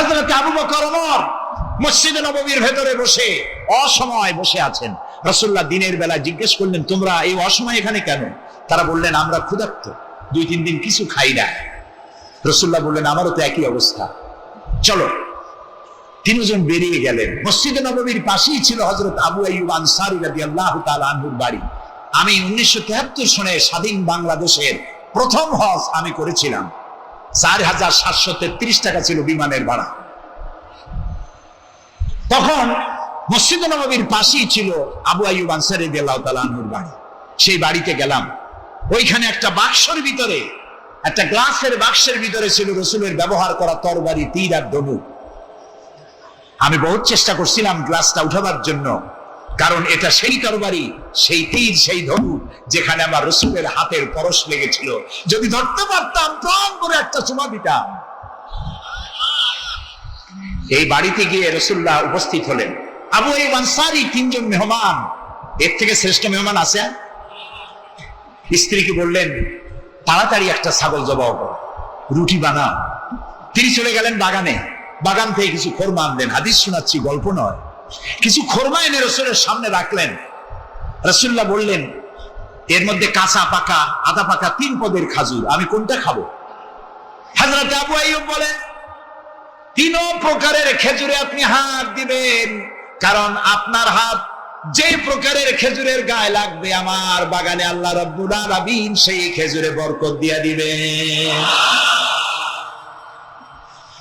হযরত আবু বকর ওমর মসজিদে নববীর ভেতরে বসে অসময় বসে আছেন। রাসূলুল্লাহ দিনের বেলা জিজ্ঞেস করলেন, তোমরা এই অসময় এখানে কেন? তারা বললেন, আমরা ক্ষুধার্ত, 2-3 দিন কিছু খাই না। রাসূলুল্লাহ বললেন, আমারও তো একই অবস্থা, চলো। তিনজন বেরিয়ে গেলেন। মসজিদে নববীর পাশেই ছিল হযরত আবু আইয়ুব আনসারী রাদিয়াল্লাহু তাআলা আনহুর বাড়ি। আমি 1973 সনে স্বাধীন বাংলাদেশের প্রথম হজ আমি করেছিলাম। 4733 টাকা ছিল বিমানের ভাড়া। তখন মসজিদে নববীর পাশেই ছিল আবু আইয়ুব আনসারী রাদিয়াল্লাহু তাআলা আনহুর বাড়ি। সেই বাড়িতে গেলাম। ওইখানে একটা বাক্সের ভিতরে, একটা গ্লাসের বাক্সের ভিতরে ছিল রাসূলের ব্যবহার করা তরবারি, তীর আর ধনুক। আমি বহুত চেষ্টা করছিলাম গ্লাসটা উঠাবার জন্য, কারণ এটা সেই তরবারি, সেই তীর, সেই ধনুক যেখানে আমার রাসূলের হাতের পরশ লেগেছিল। যদি ধরতে পারতাম প্রাণ করে একটা চুমা দিতাম। এই বাড়িতে গিয়ে রাসূলুল্লাহ উপস্থিত হলেন। আবু আইয়ুব আনসারী, 3 জন মেহমান, এর থেকে শ্রেষ্ঠ মেহমান আছে? স্ত্রীকে বললেন, তাড়াতাড়ি একটা ছাগল জবাই করো, রুটি বানাও। তিনি চলে গেলেন বাগানে। বাগান থেকে কিছু খোরমা আনলেন। হাদিস শোনাচ্ছি, গল্প নয়। কিছু খোরমা এনে রাসূলের সামনে রাখলেন। রাসূলুল্লাহ বললেন, এর মধ্যে কাঁচা পাকা, আধা পাকা 3 পদের খাজুর, আমি কোনটা খাবো? হযরত আবু আইয়ুব বলেন, 3 প্রকারের খেজুরে আপনি হাত দিবেন, কারণ আপনার হাত যে প্রকারের খেজুরের গায়ে লাগবে, আমার বাগানে আল্লাহ রাব্বুল আলামিন সেই খেজুরে বরকত দিয়ে দিবেন।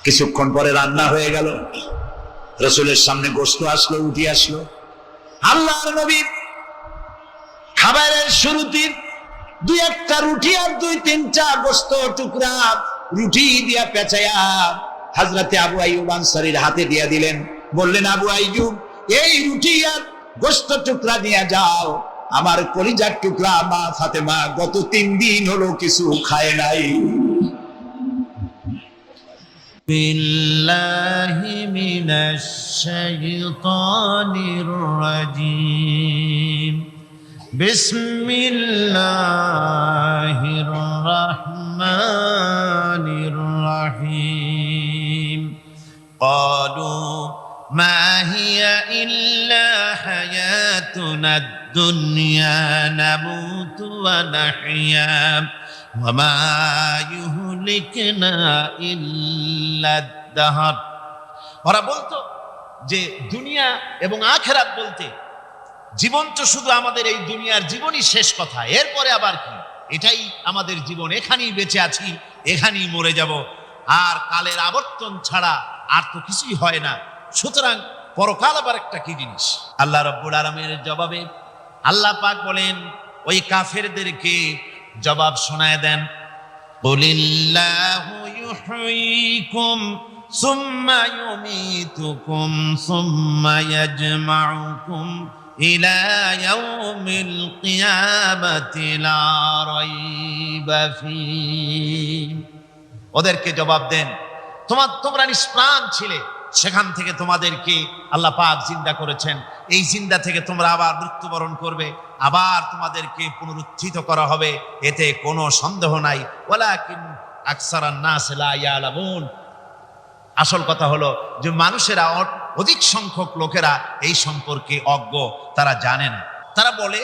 কিছুক্ষণ পরে রান্না হয়ে গেল। রাসূলের সামনে গোশত আসলো, রুটি আসলো। আল্লাহর নবী খাবারের শুরুতে 2-1টা রুটি আর 2-3টা গোশত টুকরা রুটি দিয়া পেঁচায়া হযরতে আবু আইয়ুব আনসারীর হাতে দিয়া দিলেন। বললেন, আবু আইয়ুব, এই রুটি আর গোশত টুকরা নিয়ে যাও। আমার কলিজার টুকরা মা ফাতেমা গত 3 দিন হলো কিছু খায় নাই। বিল্লাহি মিনাশ শাইতানির রাজীম। বিসমিল্লাহির রাহমানির রাহিম। ক্বালু মা হিয়া ইল্লা হায়াতুনাদ দুনিয়া নামুতু ওয়া নাহইয়া ওয়া মা ইউহলিকুনা ইল্লা আদ-দাহর। ওরা বলতো যে দুনিয়া এবং আখিরাত বলতে জীবন তো শুধু আমাদের এই দুনিয়ার জীবনই শেষ কথা, এরপরে আবার কি? এটাই আমাদের জীবন, এখানেই বেঁচে আছি, এখানেই মরে যাব, আর কালের আবর্তন ছাড়া আর তো কিছুই হয় না। সুতরাং পরকাল আবার একটা কি জিনিস? আল্লাহ রাব্বুল আলামিনের জবাবে আল্লাহ পাক বলেন, ওই কাফেরদেরকে জবাব শোনায় দেন, কুলিল্লাহু ইউহয়িকুম সুম্মা ইউমীতুকুম সুম্মা ইয়াজমাউকুম ইলা ইয়াউমিল কিয়ামাতি লা রাইবা ফীহ। ওদেরকে জবাব দেন, তোমরা নিষ্প্রাণ ছিলে, সেখান থেকে তোমাদেরকে আল্লাহ পাক জিন্দা করেছেন। এই জিন্দা থেকে তোমরা আবার মৃত্যুবরণ করবে, আবার তোমাদেরকে পুনরুত্থিত করা হবে, এতে কোনো সন্দেহ নাই। ওয়ালাকিন আকসারান নাস লা ইয়ালামুন। আসল কথা হলো যে মানুষেরা, অধিক সংখ্যক লোকেরা এই সম্পর্কে অজ্ঞ, তারা জানে না। তারা বলে,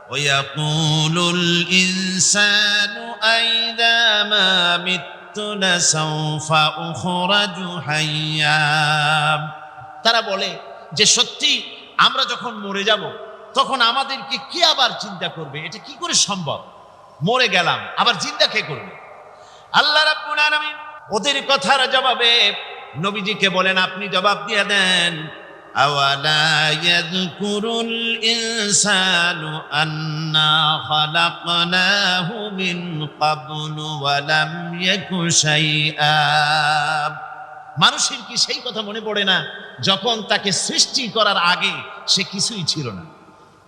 ওয়ায়াকুলুল ইনসানু আইযা মা মিততু লাসাউফা উখরাজু হাইয়্যা। তারা বলে যে সত্যি আমরা যখন মরে যাব তখন আমাদেরকে কে আবার চিন্তা করবে? এটা কি করে সম্ভব? মরে গেলাম, আবার চিন্তা কে করবে? আল্লাহ রাব্বুল আলামিন ওদের কথার জবাবে নবীজিকে বলেন, আপনি জবাব দিয়ে দেন, আওয়ালা ইয়াযকুরুল ইনসানু আন্না খালাকনাহু মিন ক্বাবলু ওয়া লাম ইয়াকু শাইআ। মানুষের কি সেই কথা মনে পড়ে না যখন তাকে সৃষ্টি করার আগে সে কিছুই ছিল না?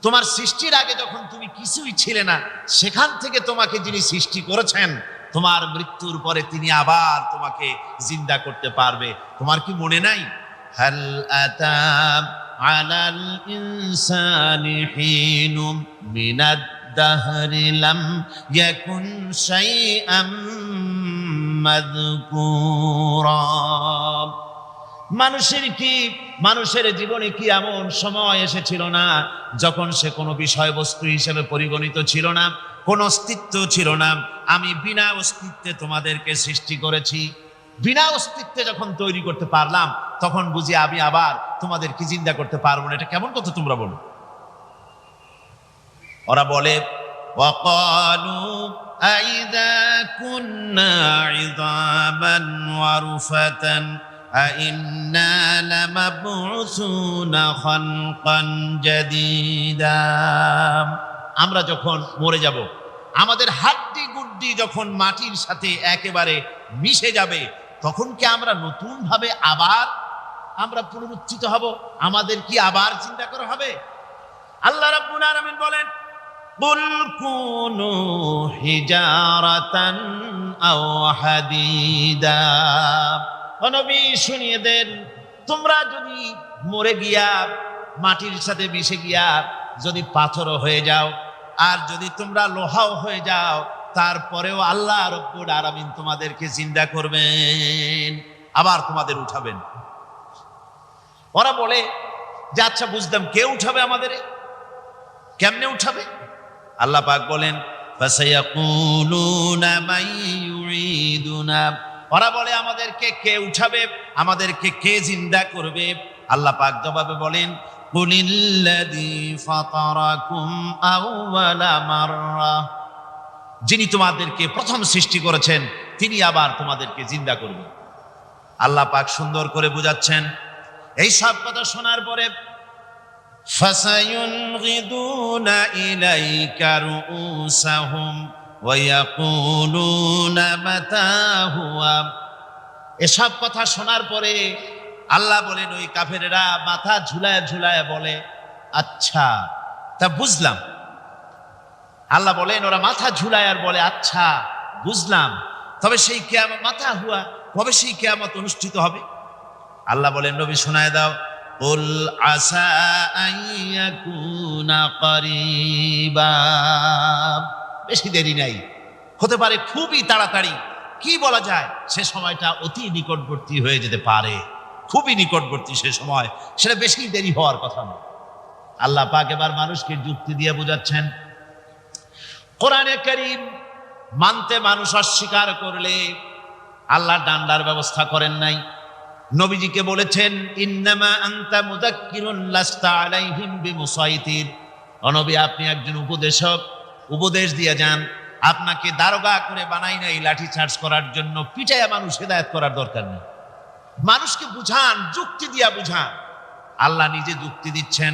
তোমার সৃষ্টির আগে যখন তুমি কিছুই ছিলে না, সেখান থেকে তোমাকে যিনি সৃষ্টি করেছেন, তোমার মৃত্যুর পরে তিনি আবার তোমাকে জিন্দা করতে পারবে। তোমার কি মনে নাই? হাল আতা আলাল ইনসানি হিনুম মিনাদ দাহরি লাম ইয়াকুন শাইআম মাযকুরা। মানুষের জীবনে কি এমন সময় এসেছিল না যখন সে কোনো বিষয়বস্তু হিসেবে পরিগণিত ছিল না, কোন অস্তিত্ব ছিল না? আমি বিনা অস্তিত্বে তোমাদেরকে সৃষ্টি করেছি। বিনা অস্তিত্বে যখন তৈরি করতে পারলাম, তখন বুঝি আমি আবার তোমাদেরকে জিন্দা করতে পারবো না। এটা কেমন কথা তোমরা বলো? ওরা বলে وقالوا أئذا كنا عظاما ورفاتا أئنا لمبعوثون خلقا جديدا। আমরা যখন মরে যাব, আমাদের হাড্ডি গুড্ডি যখন মাটির সাথে একেবারে মিশে যাবে, তখন কি আমরা নতুন ভাবে আবার পুনরুত্থিত হব? আমাদের কি আবার চিন্তা করা হবে? আল্লাহ রাব্বুল আলামিন বলেন قل كونوا حجارة أو حديدا। ও নবী শুনিয়ে দেন, তোমরা যদি মরে গিয়া মাটির সাথে মিশে গিয়া যদি পাথরও হয়ে যাও, আর যদি তোমরা লোহাও হয়ে যাও, তারপরেও আল্লাহ রাব্বুল আলামিন তোমাদেরকে জিন্দা করবেন, আবার তোমাদের উঠাবেন। ওরা বলে যে আচ্ছা বুঝলাম, কে উঠাবে আমাদের? কেমনে উঠাবে? আল্লাহ পাক বলেন ফাসায়াকুলুনা মান ইউঈদুনা। ওরা বলে আমাদেরকে কে উঠাবে, আমাদেরকে কে জিন্দা করবে? আল্লাহ পাক জবাবে বলেন কুলিল্লাযী ফাতারাকুম আউওয়ালা মাররা। যিনি তোমাদেরকে প্রথম সৃষ্টি করেছেন, তিনি আবার তোমাদেরকে জিন্দা করবেন। আল্লাহ পাক সুন্দর করে বুঝাচ্ছেন। এই সব কথা শোনার পরে فَسَيُنْغِضُونَ إِلَيْكَ رُؤُوسَهُمْ وَيَقُولُونَ مَتَى هُوَ। এসব কথা শোনার পরে আল্লাহ বলেন ওই কাফেরেরা মাথা ঝুলায় ঝুলায় বলে আচ্ছা তা বুঝলাম। আল্লাহ বলেন ওরা মাথা ঝুলায় আর বলে আচ্ছা বুঝলাম, তবে সেই কিয়ামত মাথা হুয়া, কবে সেই কিয়ামত অনুষ্ঠিত হবে? আল্লাহ বলেন নবী শোনায় দাও কুল আসা আন ইয়াকুনা করিবা। বেশি দেরি নাই, হতে পারে খুবই তাড়াতাড়ি। কি বলা যায়, সে সময়টা অতি নিকটবর্তী হয়ে যেতে পারে, খুবই নিকটবর্তী সে সময়, সেটা বেশি দেরি হওয়ার কথা না। আল্লাহ পাক এবার মানুষকে যুক্তি দিয়ে বোঝাচ্ছেন। কোরআনে কারীম মানতে মানুষ অস্বীকার করলে আল্লাহ ডান্ডার ব্যবস্থা করেন নাই। নবীজিকে বলেছেন ইন্নামা আনতা মুযাক্কিরুন লাস্তা আলাইহিম বিমুসাইতির। ও নবী, আপনি একজন উপদেশক, উপদেশ দিয়ে যান। আপনাকে দারোগা করে বানাই নাই লাঠি চার্জ করার জন্য, পিটাইয়া মানুষ হেদায়েত করার দরকার নেই। মানুষকে বুঝান, যুক্তি দিয়া বুঝান। আল্লাহ নিজে যুক্তি দিচ্ছেন।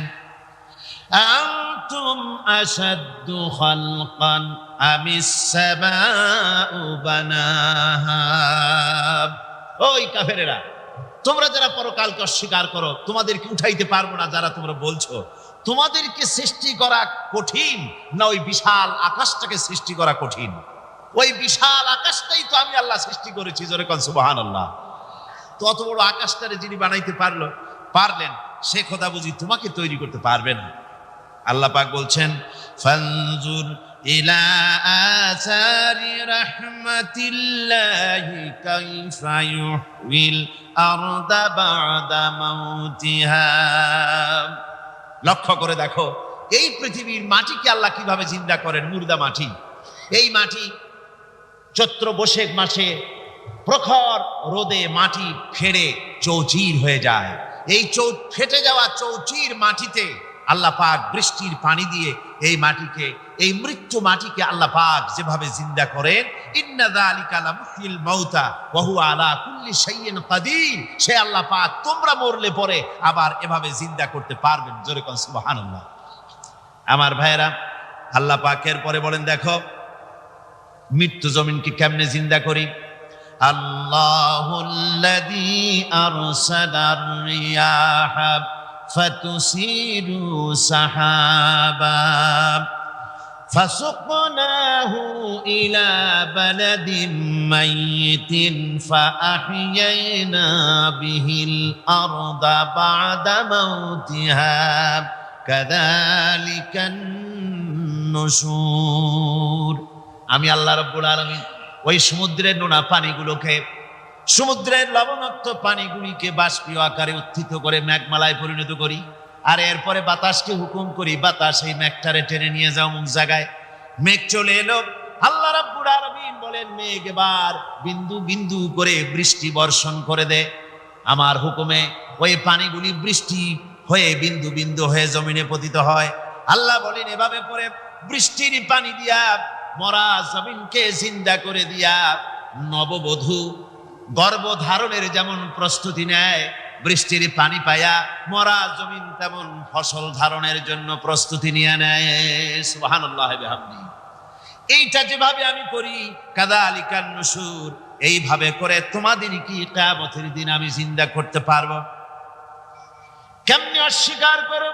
আনতুম আশাদ্দু খালকান আমিস সামাউ বানাহা। ওই কাফেরেরা, তোমরা যারা পরকালকে অস্বীকার করো, তোমাদেরকে উঠাইতে পারবো না যারা তোমরা বলছো, তোমাদেরকে সৃষ্টি করা কঠিন না ওই বিশাল আকাশটাকে সৃষ্টি করা কঠিন? ওই বিশাল আকাশটাই তো আমি আল্লাহ সৃষ্টি করেছি, জোরে কোন সুবহানাল্লাহ। তো অত বড় আকাশটারে যিনি বানাইতে পারলেন, সে খোদা বুঝি তোমাকে তৈরি করতে পারবেন না? আল্লাহ পাক বলছেন ফানজুর ইলা আসারি রাহমাতিল্লাহি কাইফা ইউহিল আরদা বাদা মাউতিহা। লক্ষ্য করে দেখো এই পৃথিবীর মাটিকে আল্লাহ কিভাবে জিন্দা করেন। মুর্দা মাটি, এই মাটি চৈত্র বৈশাখ মাসে প্রখর রোদে মাটি ফেড়ে চৌচির হয়ে যায়। এই ফেটে যাওয়া চৌচির মাটিতে আল্লাহ পাক বৃষ্টির পানি দিয়ে এই মাটিকে, এই মৃত্যু মাটিকে আল্লাহ পাক যেভাবে জিন্দা করেন, ইন্না যালিকা লামুহিল মাউতা ওয়া হুয়া আলা কুল্লি শাইইন কাদির। সে আল্লাহ পাক তোমরা মরলে পরে আবার এভাবে জিন্দা করতে পারবেন। জোরে কোন সুবহানাল্লাহ। আমার ভাইয়েরা, আল্লাহ পাকের পরে বলেন দেখো মৃত্যু জমিনকে কেমনে জিন্দা করি। আল্লাহুল্লাযী আরসালার রিয়াহা ফাতুসিরু সাহাবা ফাসুকনাহু ইলা বালাদিন মাইয়িতিন ফাআহইয়ানা বিহিল আরদা বা'দা মাউতিহা কাযালিকান নুশুর। আমি আল্লাহ রাব্বুল আলামিন ওই সমুদ্রের নোনা পানিগুলোকে সমুদ্রের লবণাক্ত পানিগুলিকে বাষ্পীয় আকারে উত্থিত করে মেঘমালায় পরিণত করি, আর এরপরে বাতাসকে হুকুম করি, বাতাস এই মেঘটারে টেনে নিয়ে যাও মুখ জায়গায়। মেঘ চলে এলো। আল্লাহ রাব্বুল আলামিন বলেন, মেঘ এবার বিন্দু বিন্দু করে বৃষ্টি বর্ষণ করে দে আমার হুকুমে। ওই পানিগুলি বৃষ্টি হয়ে বিন্দু বিন্দু হয়ে জমিনে পতিত হয়। আল্লাহ বলেন, এভাবে করে বৃষ্টির পানি দিয়া মরা জমিনকে জিন্দা করে দিয়া নববধূ গর্ভধারণের যেমন প্রস্তুতি নেয়, বৃষ্টির পানি পায়া মরা জমিন তেমন ফসল ধারণের জন্য প্রস্তুতি নিয়ে নেয়। সুবহানাল্লাহি ওয়া বিহামদিহি। এইটা যেভাবে আমি করি, কাযালিকান নুশুর, এইভাবে করে তোমাদের কি কিয়ামতের দিন আমি জিন্দা করতে পারবো? কেমনে অস্বীকার করো?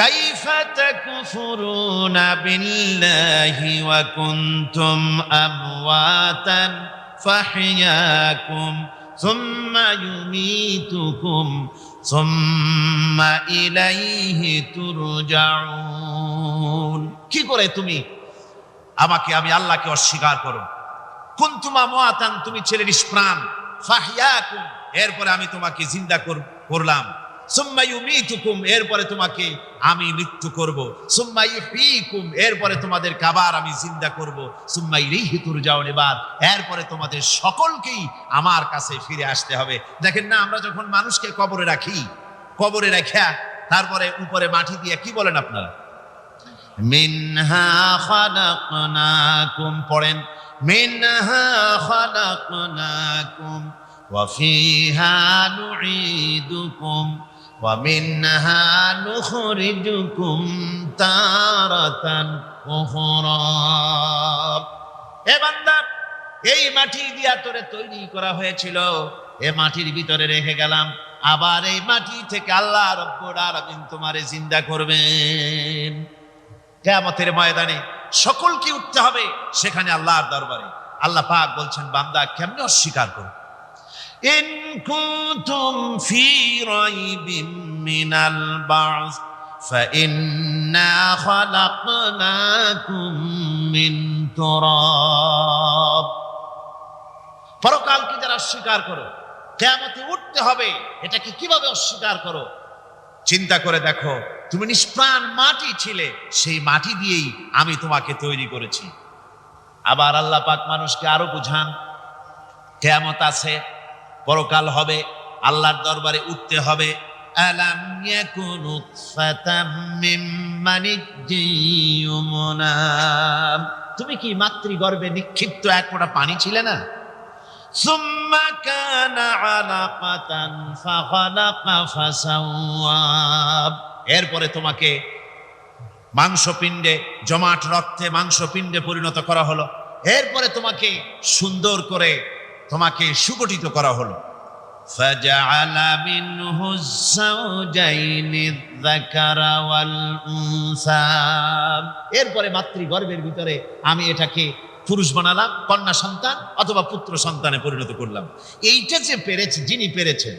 কাইফা তাকফুরুনা বিল্লাহি ওয়া কুনতুম আমওয়াতান ফাহইয়াকুম সুম্মা ইউমীতুকুম সুম্মা ইলাইহি তুরজাউন। কি করে তুমি আমি আল্লাহকে অস্বীকার করো? কুনতুম আমওয়াতান, তুমি ছিলে নিষ্প্রাণ, ফাহইয়াকুম, এরপরে আমি তোমাকে জিন্দা করলাম, সুম্মা ইউমীতুকুম, এরপরে তোমাকে আমি মৃত্যু করব, সুম্মা ইহয়ীকুম, এরপরে তোমাদেরকে আবার আমি জিন্দা করব, সুম্মা ইলাইহি তুরজাউন, এরপরে তোমাদের সকলকেই আমার কাছে ফিরে আসতে হবে। দেখেন না, আমরা যখন মানুষকে কবরে রাখি, কবরে রাখা তারপরে উপরে মাটি দিয়ে কি বলেন আপনারা? মিনহা খালাকনাকুম, পড়েন, মিনহা খালাকনাকুম ওয়া ফিহা নুঈদুকুম ওয়া মিনহা নুখরিজুকুম তারাতান উখরা। হে বান্দা, এই মাটি দিয়া তোরে তৈরি করা হয়েছিল, এ মাটির ভিতরে রেখে গেলাম, আবার এই মাটি থেকে আল্লাহ রাব্বুল আলামিন তোমারে জিন্দা করবেন। কিয়ামতের ময়দানে সকলকে উঠতে হবে সেখানে আল্লাহর দরবারে। আল্লাহ পাক বলছেন, বান্দা কেমনে অস্বীকার করো? ইন কুনতুম ফি রাইবিম মিনাল বা'স ফাইন্না খালাকনাকুম মিন তুরাব। পরকালকে যারা অস্বীকার করো, কিয়ামতে উঠতে হবে, এটাকে কিভাবে অস্বীকার করো? চিন্তা করে দেখো, তুমি নিষ্প্রাণ মাটি ছিলে, সেই মাটি দিয়েই আমি তোমাকে তৈরি করেছি। আবার আল্লাহ পাক মানুষকে আরো বুঝান, কিয়ামত আছে, পরকাল হবে, আল্লাহর দরবারে উঠতে হবে। আলাম ইয়াকুন নুতফাতাম মিন মানিয়্যিন ইউমনা, তুমি কি মাতৃগর্ভে নিক্ষিপ্ত এক ফোঁটা পানি ছিলে না? সুম্মা কানা আলাকাতান ফাখালাকা ফাসাওয়া, এরপরে তোমাকে মাংসপিণ্ডে, জমাট রক্তে মাংসপিণ্ডে পরিণত করা হলো, এরপরে তোমাকে সুন্দর করে তোমাকে সুগঠিত করা হলো। ফাজআলা মিনহু যাওজাইনি যাকারা ওয়াল উনসা, এরপরে মাতৃগর্ভের ভিতরে আমি এটাকে পুরুষ বানালাম, কন্যা সন্তান অথবা পুত্র সন্তানে পরিণত করলাম। এইটা যে পেরেছে, যিনি পেরেছেন,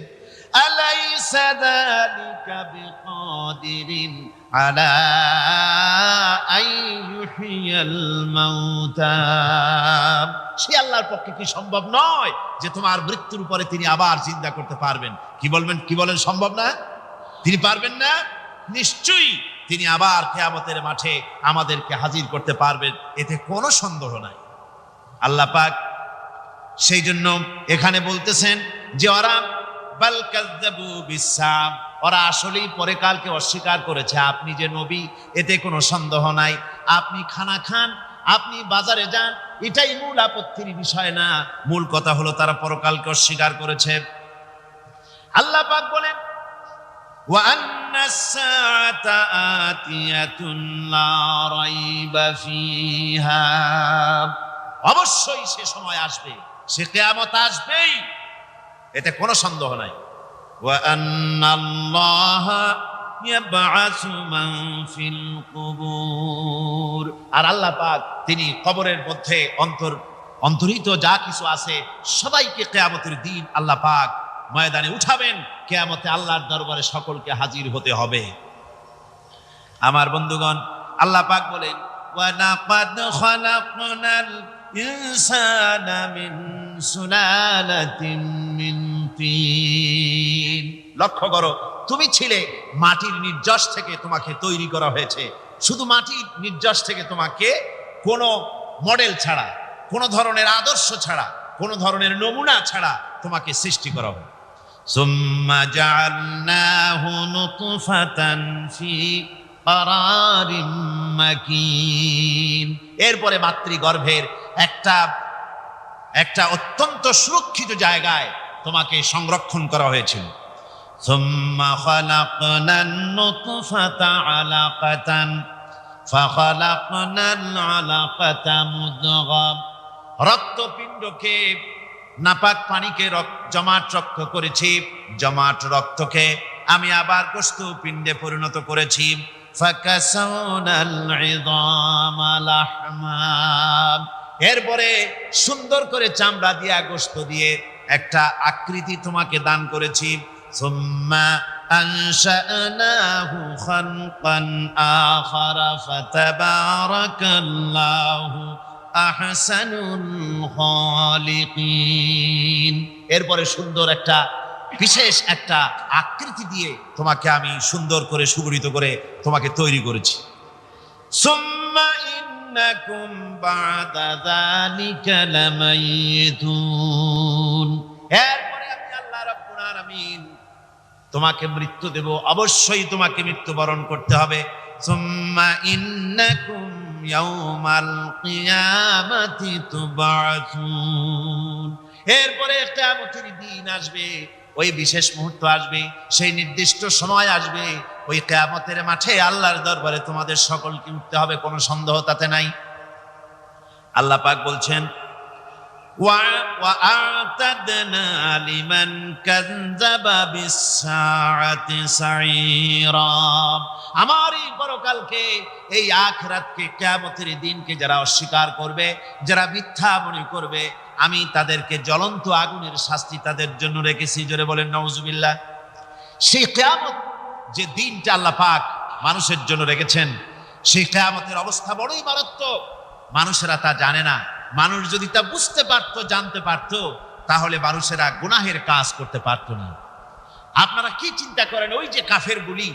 আলাইসা যালিকা বিকাদিরিন আলা আইয়ুহিয়াল মাউতা, সে আল্লাহর পক্ষে কি সম্ভব নয় যে তোমার মৃত্যুর পরে তিনি আবার জিন্দা করতে পারবেন? কি বলেন সম্ভব না? তিনি পারবেন না? নিশ্চয়ই তিনি আবার কিয়ামতের মাঠে আমাদেরকে হাজির করতে পারবেন, এতে কোনো সন্দেহ নাই। আল্লাহ পাক সেই জন্য এখানে বলতেছেন যে ওরা বাল কাযযাবু বিসসাম, ওরা আসলেই পরে কালকে অস্বীকার করেছে। আপনি যে নবী, এতে কোনো সন্দেহ নাই। আপনি খানা খান, আপনি বাজারে যান, এটাই মূল আপত্তির বিষয় না। মূল কথা হলো তারা পরকালকে অস্বীকার করেছে। আল্লাহ পাক বলেন, ওয়া আন্নাস সাআতা আতিয়াতুন লা রাইবা ফিহা, অবশ্যই সে সময় আসবে, সে কিয়ামত আসবেই, এতে কোনো সন্দেহ নাই। ওয়া আন্নাল্লাহা ইয়াবআসু মান ফিল কুবুর, আর আল্লাহ পাক তিনি কবরের মধ্যে অন্তর্হিত যা কিছু আছে সবাইকে কিয়ামতের দিন আল্লাহ পাক ময়দানে উঠাবেন। কিয়ামতে আল্লাহর দরবারে সকলকে হাজির হতে হবে। আমার বন্ধুগণ, আল্লাহ পাক বলেন, ওয়া লাকাদ খালাকনাল ইনসানা মিন সুলালাতিন মিন তিন। লক্ষ্য করো, তুমি ছিলে মাটির নির্যাস থেকে তোমাকে তৈরি করা হয়েছে। শুধু মাটির নির্যাস থেকে তোমাকে কোনো মডেল ছাড়া, কোনো ধরনের আদর্শ ছাড়া, কোনো ধরনের নমুনা ছাড়া তোমাকে সৃষ্টি করা হবে। সুম্মা জাআলনাহু নুতফাতান ফি ক্বারারিম মাকিন। এরপরে মাতৃগর্ভের একটা অত্যন্ত সুরক্ষিত জায়গায় তোমাকে সংরক্ষণ করা হয়েছিল। সুম্মা খালাকনান নুতফাতা আলাকাতান ফাখালাকনাল আলাকাতা মুদগা। রক্তপিণ্ডকে, নাপাক পানিকে জমাট রক্ত করেছি, জমাট রক্তকে আমি আবার গোশত পিণ্ডে পরিণত করেছি। ফাকাসাউনাল ইযামা লাহমা। এরপরে সুন্দর করে চামড়া দিয়া, গোশত দিয়ে একটা আকৃতি তোমাকে দান করেছি। সুম্মা আনশানাহু খালকান আখারা ফাতাবারাকাল্লাহু আহসানুল খালিকিন। এরপরে সুন্দর একটা বিশেষ একটা আকৃতি দিয়ে তোমাকে আমি সুন্দর করে সুগঠিত করে তোমাকে তৈরি করেছি। সুম্মা ইন্নাকুম বা'দা যালিকা লামাইতুন। এরপরে আমি আল্লাহ রাব্বুল আলামিন তোমাকে মৃত্যু দেব, অবশ্যই তোমাকে মৃত্যুবরণ করতে হবে। সুম্মা ইন্নাকুম ইয়াউমাল কিয়ামাতি তুবআসুন। এরপরে কিয়ামতের দিন আসবে, ওই বিশেষ মুহূর্ত আসবে, সেই নির্দিষ্ট সময় আসবে, ওই কিয়ামতের মাঠে আল্লাহর দরবারে তোমাদের সকলকে উঠতে হবে, কোনো সন্দেহ তাতে নাই। আল্লাহ পাক বলছেন, وَأَعْتَدْنَا لِمَنْ كَذَّبَ بِالسَّاعَةِ سَعِيرًا। আমার এই পরকালকে, এই আখিরাতকে, কিয়ামতের দিনকে যারা অস্বীকার করবে, যারা মিথ্যা মনে করবে, আমি তাদেরকে জ্বলন্ত আগুনের শাস্তি তাদের জন্য রেখেছি। জোরে বলেন নাউজুবিল্লাহ। সেই কিয়ামত যে দিনটা আল্লাহ পাক মানুষের জন্য রেখেছেন, সেই কিয়ামতের অবস্থা বড়ই মারাত্মক। মানুষেরা তা জানে না। মানুষ যদি তা বুঝতে পারত, জানতে পারত, তাহলে মানুষেরা গুনাহের কাজ করতে পারত না। আপনারা কি চিন্তা করেন, ওই যে কাফেরগুলি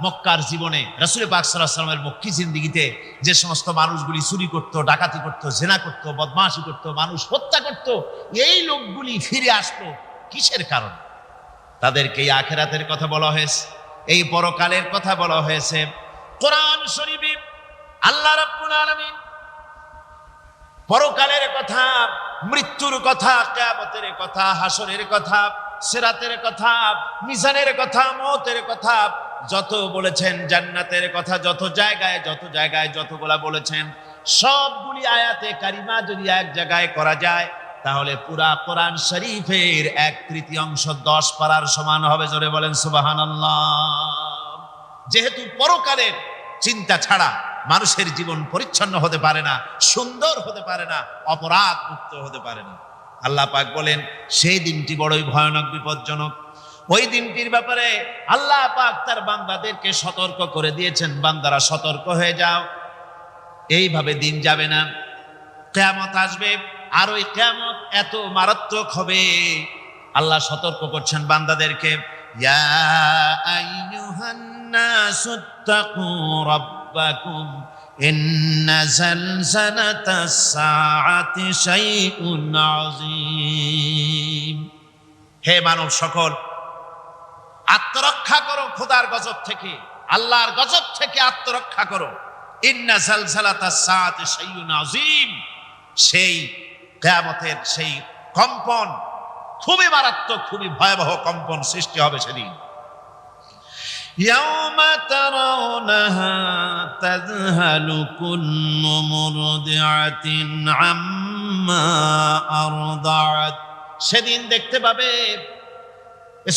মক্কার জীবনে, রাসূল পাক সাল্লাল্লাহু আলাইহি ওয়াসাল্লামের মক্কি জিন্দেগিতে যে সমস্ত মানুষগুলি চুরি করত, ডাকাতি করত, জেনা করত, বদমাশি করত, মানুষ হত্যা করত, এই লোকগুলি ফিরে আসতো কিসের কারণে? তাদেরকে এই আখিরাতের কথা বলা হয়েছে, এই পরকালের কথা বলা হয়েছে। কোরআন শরীফে আল্লাহ রাব্বুল আলামিন পরকালের কথা, মৃত্যুর কথা, কিয়ামতের কথা, হাসরের কথা, সিরাতের কথা, মিজানের কথা, মওতের কথা যত বলেছেন, জান্নাতের কথা যত জায়গায় যতগুলা বলেছেন, সবগুলি আয়াতে কারিমা যদি এক জায়গায় করা যায়, তাহলে পুরা কোরআন শরীফের 1/3 10 পারার সমান হবে। জোরে বলেন সুবহানাল্লাহ। যেহেতু পরকালের চিন্তা ছাড়া মানুষের জীবন পরিচ্ছন্ন হতে পারে না, সুন্দর হতে পারে না, অপরাধ মুক্ত হতে পারে না। আল্লাহ পাক বলেন, সেই দিনটি বড়ই ভয়ানক, বিপজ্জনক। ওই দিনটির ব্যাপারে আল্লাহ পাক তার বান্দাদেরকে সতর্ক করে দিয়েছেন, বান্দারা সতর্ক হয়ে যাও, এইভাবে দিন যাবে না, কিয়ামত আসবে। আর ওই কিয়ামত এত মারাত্মক হবে, আল্লাহ সতর্ক করছেন বান্দাদেরকে, ইয়া আইয়ুহান নাসুত্তাকু রাব্বাকুম ইন্না জালজালাতাস সাআতি শাইউন আযীম। হে মানব সকল, আত্মরক্ষা করো খোদার গজব থেকে, আল্লাহর গজব থেকে আত্মরক্ষা করো। ইন্না জালজালাতাস সাআতি শাইউন আযীম। সেই কিয়ামতের সেই কম্পন খুবই মারাত্মক, খুবই ভয়াবহ কম্পন সৃষ্টি হবে সেদিন। ইয়াউমা তারাউনাহা তাযহালু কুল্লু মুরদিআতিন আম্মা আরদাআত। সেদিন দেখতে পাবে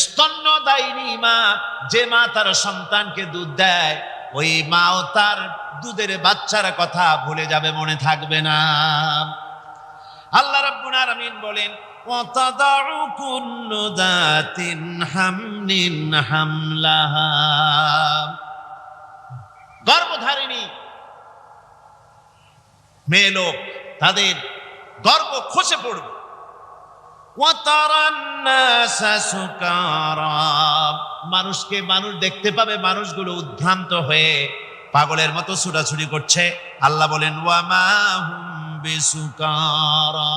স্তন্যদায়িনী মা, যে মা তার সন্তানকে দুধ দেয়, ওই মাও তার দুধের বাচ্চার কথা ভুলে যাবে, মনে থাকবে না। আল্লাহ রাব্বুল আলামিন বলেন, ওয়াতাদাউ কুল্লু যাতিন হামলিন হামলাহা। গর্ভধারিণী মেয়ে লোক, তাদের গর্ভ খসে পড়বে, وترى الناس سكارى মানুষকে মানুষ দেখতে পাবে মানুষগুলো উদ্ভ্রান্ত হয়ে পাগলের মতো ছুটাছুটি করছে। আল্লাহ বলেন ওয়ামা হুম বিসুকারা,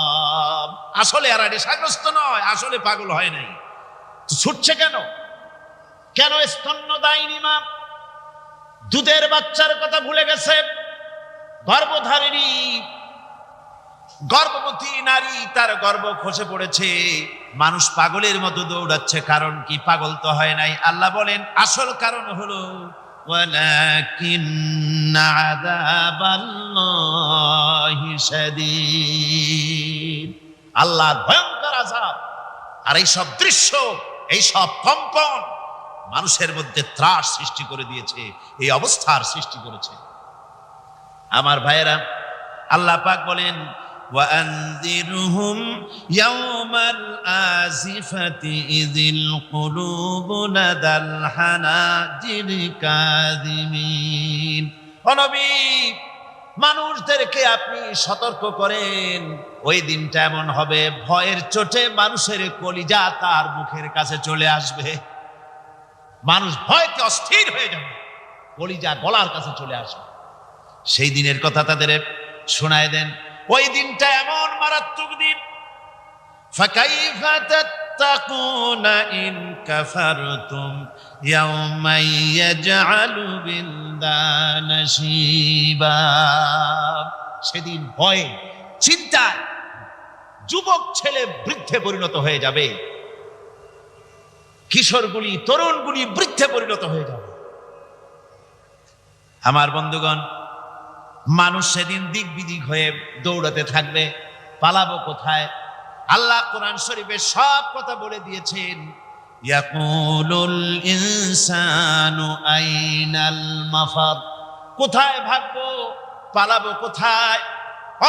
আসলে আর নেশাগ্রস্ত নয়, আসলে পাগল হয় নাই। তো ছুটছে কেন? কেন স্তন্যদায়িনী মা দুধের বাচ্চার কথা ভুলে গেছে? গর্ভধারিণী গর্ভবতী নারী, তার গর্ভ খসে পড়েছে, মানুষ পাগলের মতো দৌড়াচ্ছে। কারণ কি? পাগল তো হয় নাই। আল্লাহ বলেন আসল কারণ হলো ওয়ালাকিন্না আযাবাল্লাহি শাদীদ, আল্লাহর ভয়ঙ্কর আযাব। আর এই সব দৃশ্য, এই সব কম্পন মানুষের মধ্যে ত্রাস সৃষ্টি করে দিয়েছে, এই অবস্থার সৃষ্টি করেছে। আমার ভাইয়েরা, আল্লাহ পাক বলেন وأنذرهم يوم الآزفة إذ القلوب لدى الحناجر كاظمين। ও নবী, মানুষদেরকে আপনি সতর্ক করেন, ওই দিনটা এমন হবে ভয়ের চোটে মানুষের কলিজা তার মুখের কাছে চলে আসবে। মানুষ ভয়তে অস্থির হয়ে যাবে, কলিজা গলার কাছে চলে আসবে। সেই দিনের কথা তাদের শোনায় দেন। ওই দিনটা এমন মারাত্মক দিন। ফাকাইফা তাত্তাকুনা ইন কাফারতুম ইয়াওমা ইয়াজআলু বিলদানা শিবা। সেদিন ভয়ে চিন্তায় যুবক ছেলে বৃদ্ধে পরিণত হয়ে যাবে, কিশোরগুলি তরুণগুলি বৃদ্ধে পরিণত হয়ে যাবে। আমার বন্ধুগণ, মানুষ সেদিন দিক বিদিক হয়ে দৌড়াতে থাকবে, পালাবো কোথায়? আল্লাহ কোরআন শরীফে সব কথা বলে দিয়েছেন। ইয়াকুলুল ইনসানু আইনাল মাফার, কোথায় ভাগবো, পালাবো কোথায়?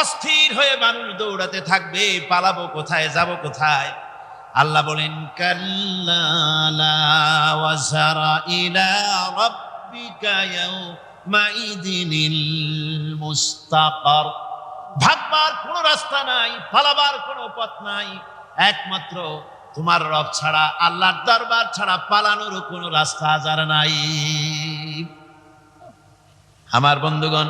অস্থির হয়ে মানুষ দৌড়াতে থাকবে, পালাবো কোথায়, যাব কোথায়? আল্লাহ বলেন কাল্লা লা ওয়াজারা ইলা রাব্বিকা মাইদিনিল মুস্তাকার, ভাগবার কোনো রাস্তা নাই, পালাবার কোনো পথ নাই, একমাত্র তোমার রব ছাড়া, আল্লাহর দরবার ছাড়া পালানোর কোনো রাস্তা আর নাই। আমার বন্ধুগণ,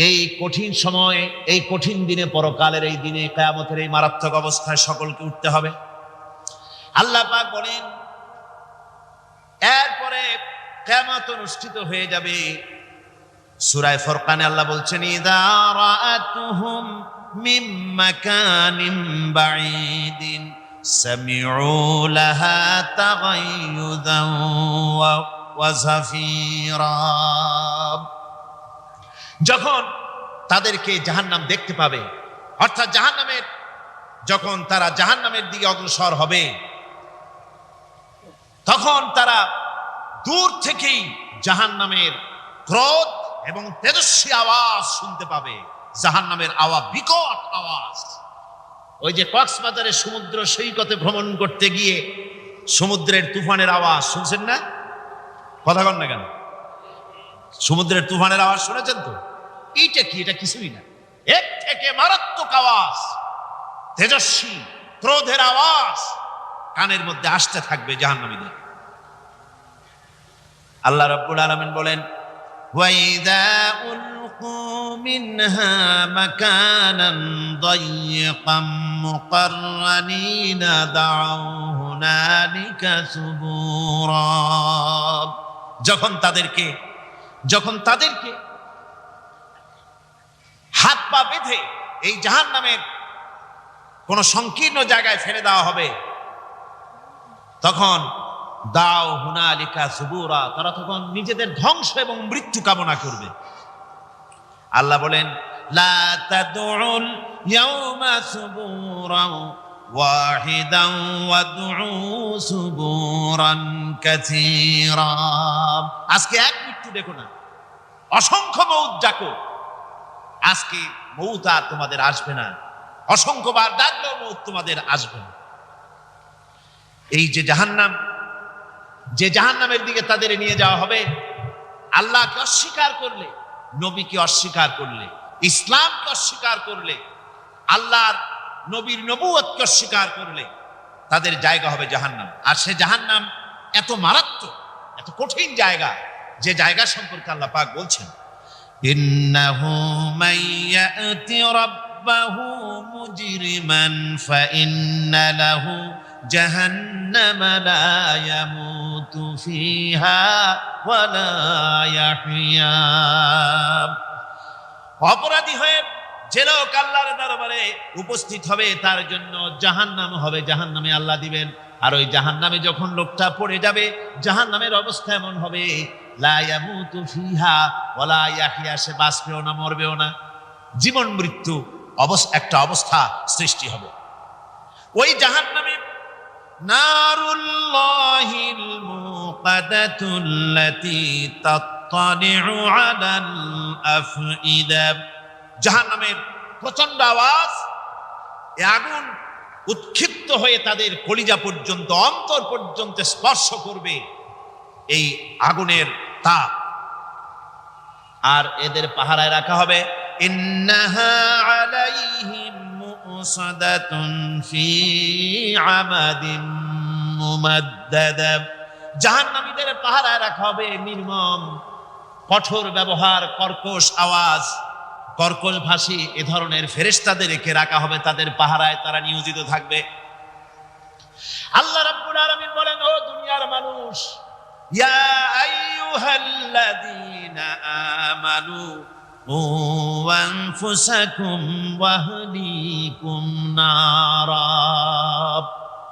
এই কঠিন সময়, এই কঠিন দিনে, পরকালের এই দিনে, কিয়ামতের এই মারাত্মক অবস্থায় সকলকে উঠতে হবে। আল্লাহ পাক বলেন এরপরে কিয়ামত অনুষ্ঠিত হয়ে যাবে। সূরা ফুরকানে আল্লাহ বলছেন ইযা রাআতুহুম মিন মাকানিন বাঈদিন সামিউ লাহা তাগায়ুযান ওয়া যাফীরা। যখন তাদেরকে জাহান্নাম দেখতে পাবে, অর্থাৎ জাহান্নামের, যখন তারা জাহান্নামের দিকে অগ্রসর হবে, তখন তারা দূর থেকেই জাহান্নামের ক্রোধ এবং তেজস্বী আওয়াজ শুনতে পাবে। জাহান্নামের আওয়াজ, বিকট আওয়াজ। ওই যে কক্সবাজারে সমুদ্র সৈকতে ভ্রমণ করতে গিয়ে সমুদ্রের তুফানের আওয়াজ শুনছেন না? কথা কন না কেন? সমুদ্রের তুফানের আওয়াজ শুনেছেন তো? এইটা কি? এটা কিছুই না, এর থেকে মারাত্মক আওয়াজ, তেজস্বী ক্রোধের আওয়াজ কানের মধ্যে আসতে থাকবে জাহান্নামীদের। আল্লাহ রাব্বুল আলামিন বলেন ওয়াইদা উলকু মিনহা মাকানান দায়্যিকাম মুকাররানিনা দাউ হুনালিকা সুবুরা। যখন তাদেরকে হাত পা বেঁধে এই জাহান্নামের কোন সংকীর্ণ জায়গায় ফেলে দেওয়া হবে, তখন দাও হুনালিকা সুবুরা, তারা তখন নিজেদের ধ্বংস এবং মৃত্যু কামনা করবে। আল্লাহ বলেন লা তাদউল ইয়াওমা সুবুরান ওয়াহিদান ওয়াদউ সুবুরান কাসীরা। আজকে এক মৃত্যু দেখো না, অসংখ্য মউত ডাকো। আজকে মউত আর তোমাদের আসবে না, অসংখ্যবার ডাকলেও মউত তোমাদের আসবে না। এই যে জাহান্নাম, যে জাহান্নামের দিকে তাদের নিয়ে যাওয়া হবে, আল্লাহকে অস্বীকার করলে, নবীকে অস্বীকার করলে, ইসলামকে অস্বীকার করলে, আল্লাহর নবীর নবুয়তকে অস্বীকার করলে তাদের জায়গা হবে জাহান্নাম। আর সে জাহান্নাম এত মারাত্মক, এত কঠিন জায়গা, যে জায়গা সম্পর্কে আল্লাহ পাক বলছেন, ইন্নাহু মাইয়াতি রাব্বাহু মুজরিমান ফাইন্না লাহু জাহান্নামা লা ইয়ামুতু ফিহা ওয়া লা ইয়াহইয়া। অপরাধী হয়ে যে লোক আল্লাহর দরবারে উপস্থিত হবে তার জন্য জাহান্নাম হবে, জাহান্নামে আল্লাহ দিবেন। আর ওই জাহান্নামে যখন লোকটা পড়ে যাবে, জাহান্নামের অবস্থা এমন হবে, লা ইয়ামুতু ফিহা ওয়া লা ইয়াহইয়া, সে বাঁচবেও না মরবেও না, জীবন মৃত্যু একটা অবস্থা সৃষ্টি হবে। ওই জাহান্নামে নারুল্লাহিল মুকাদাতুল্লাতী তাত্তালিউ আলাল আফইদা, জাহান্নামের প্রচন্ড আওয়াজ, এই আগুন উৎক্ষিপ্ত হয়ে তাদের কলিজা পর্যন্ত, অন্তর পর্যন্ত স্পর্শ করবে এই আগুনের তাপ। আর এদের পাহারায় রাখা হবে, ইন্নাহা আলাইহিম মুসাদাতুন ফি আমাদিন মুমাদ্দাদা, জাহান্নামীদের পাহারায় রাখা হবে নির্মম, কঠোর ব্যবহার, কর্কশ আওয়াজ, কর্কশ ভাষী এ ধরনের ফেরেশতাদেরকে রাখা হবে তাদের পাহারায়, তারা নিয়োজিত থাকবে। আল্লাহ রাব্বুল আলামিন বলেন, ও দুনিয়ার মানুষ, ইয়া আইয়ুহাল্লাযীনা আমানু ও আনফুসাকুম ওয়া আহলিকুম নারা,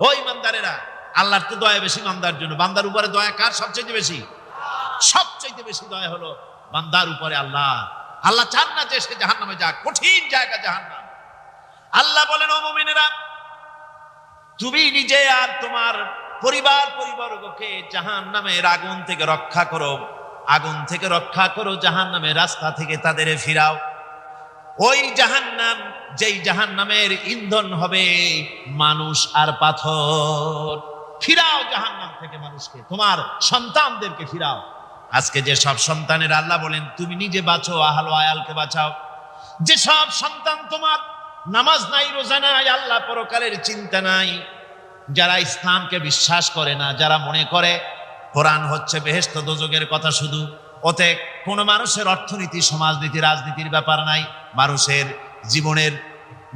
ও ঈমানদারেরা, আল্লাহর তো দয়া বেশি বান্দার জন্য। বান্দার উপরে দয়া কার সবচেয়ে বেশি? সবচেয়ে বেশি দয়া হলো বান্দার উপরে আল্লাহ। আল্লাহ চান না যে সে জাহান্নামে যাক, কঠিন জায়গা জাহান্নাম। আল্লাহ বলেন, ও মুমিনেরা, তুমি নিজে আর তোমার পরিবারবর্গকে জাহান্নামের আগুন থেকে রক্ষা করো, আগুন থেকে রক্ষা করো, জাহান্নামের রাস্তা থেকে তাদের ফিরাও। ওই জাহান্নাম, যেই জাহান্নামের ইন্ধন হবে মানুষ আর পাথর, ফিরাও জাহান্নাম থেকে মানুষকে, তোমার সন্তানদেরকে ফিরাও। আজকে যে সব সন্তানের আল্লাহ বলেন তুমি নিজে বাঁচো, আহল আয়ালকে বাঁচাও। যে সব সন্তান তোমার নামাজ নাই, রোজা নাই, আল্লাহ পরকালের চিন্তা নাই, যারা ইসলামকে বিশ্বাস করে না, যারা মনে করে কোরআন হচ্ছে বেহেশত দোজখের কথা শুধু, ওতে কোনো মানুষের অর্থনীতি, সমাজনীতি, রাজনীতির ব্যাপার নাই, মানুষের জীবনের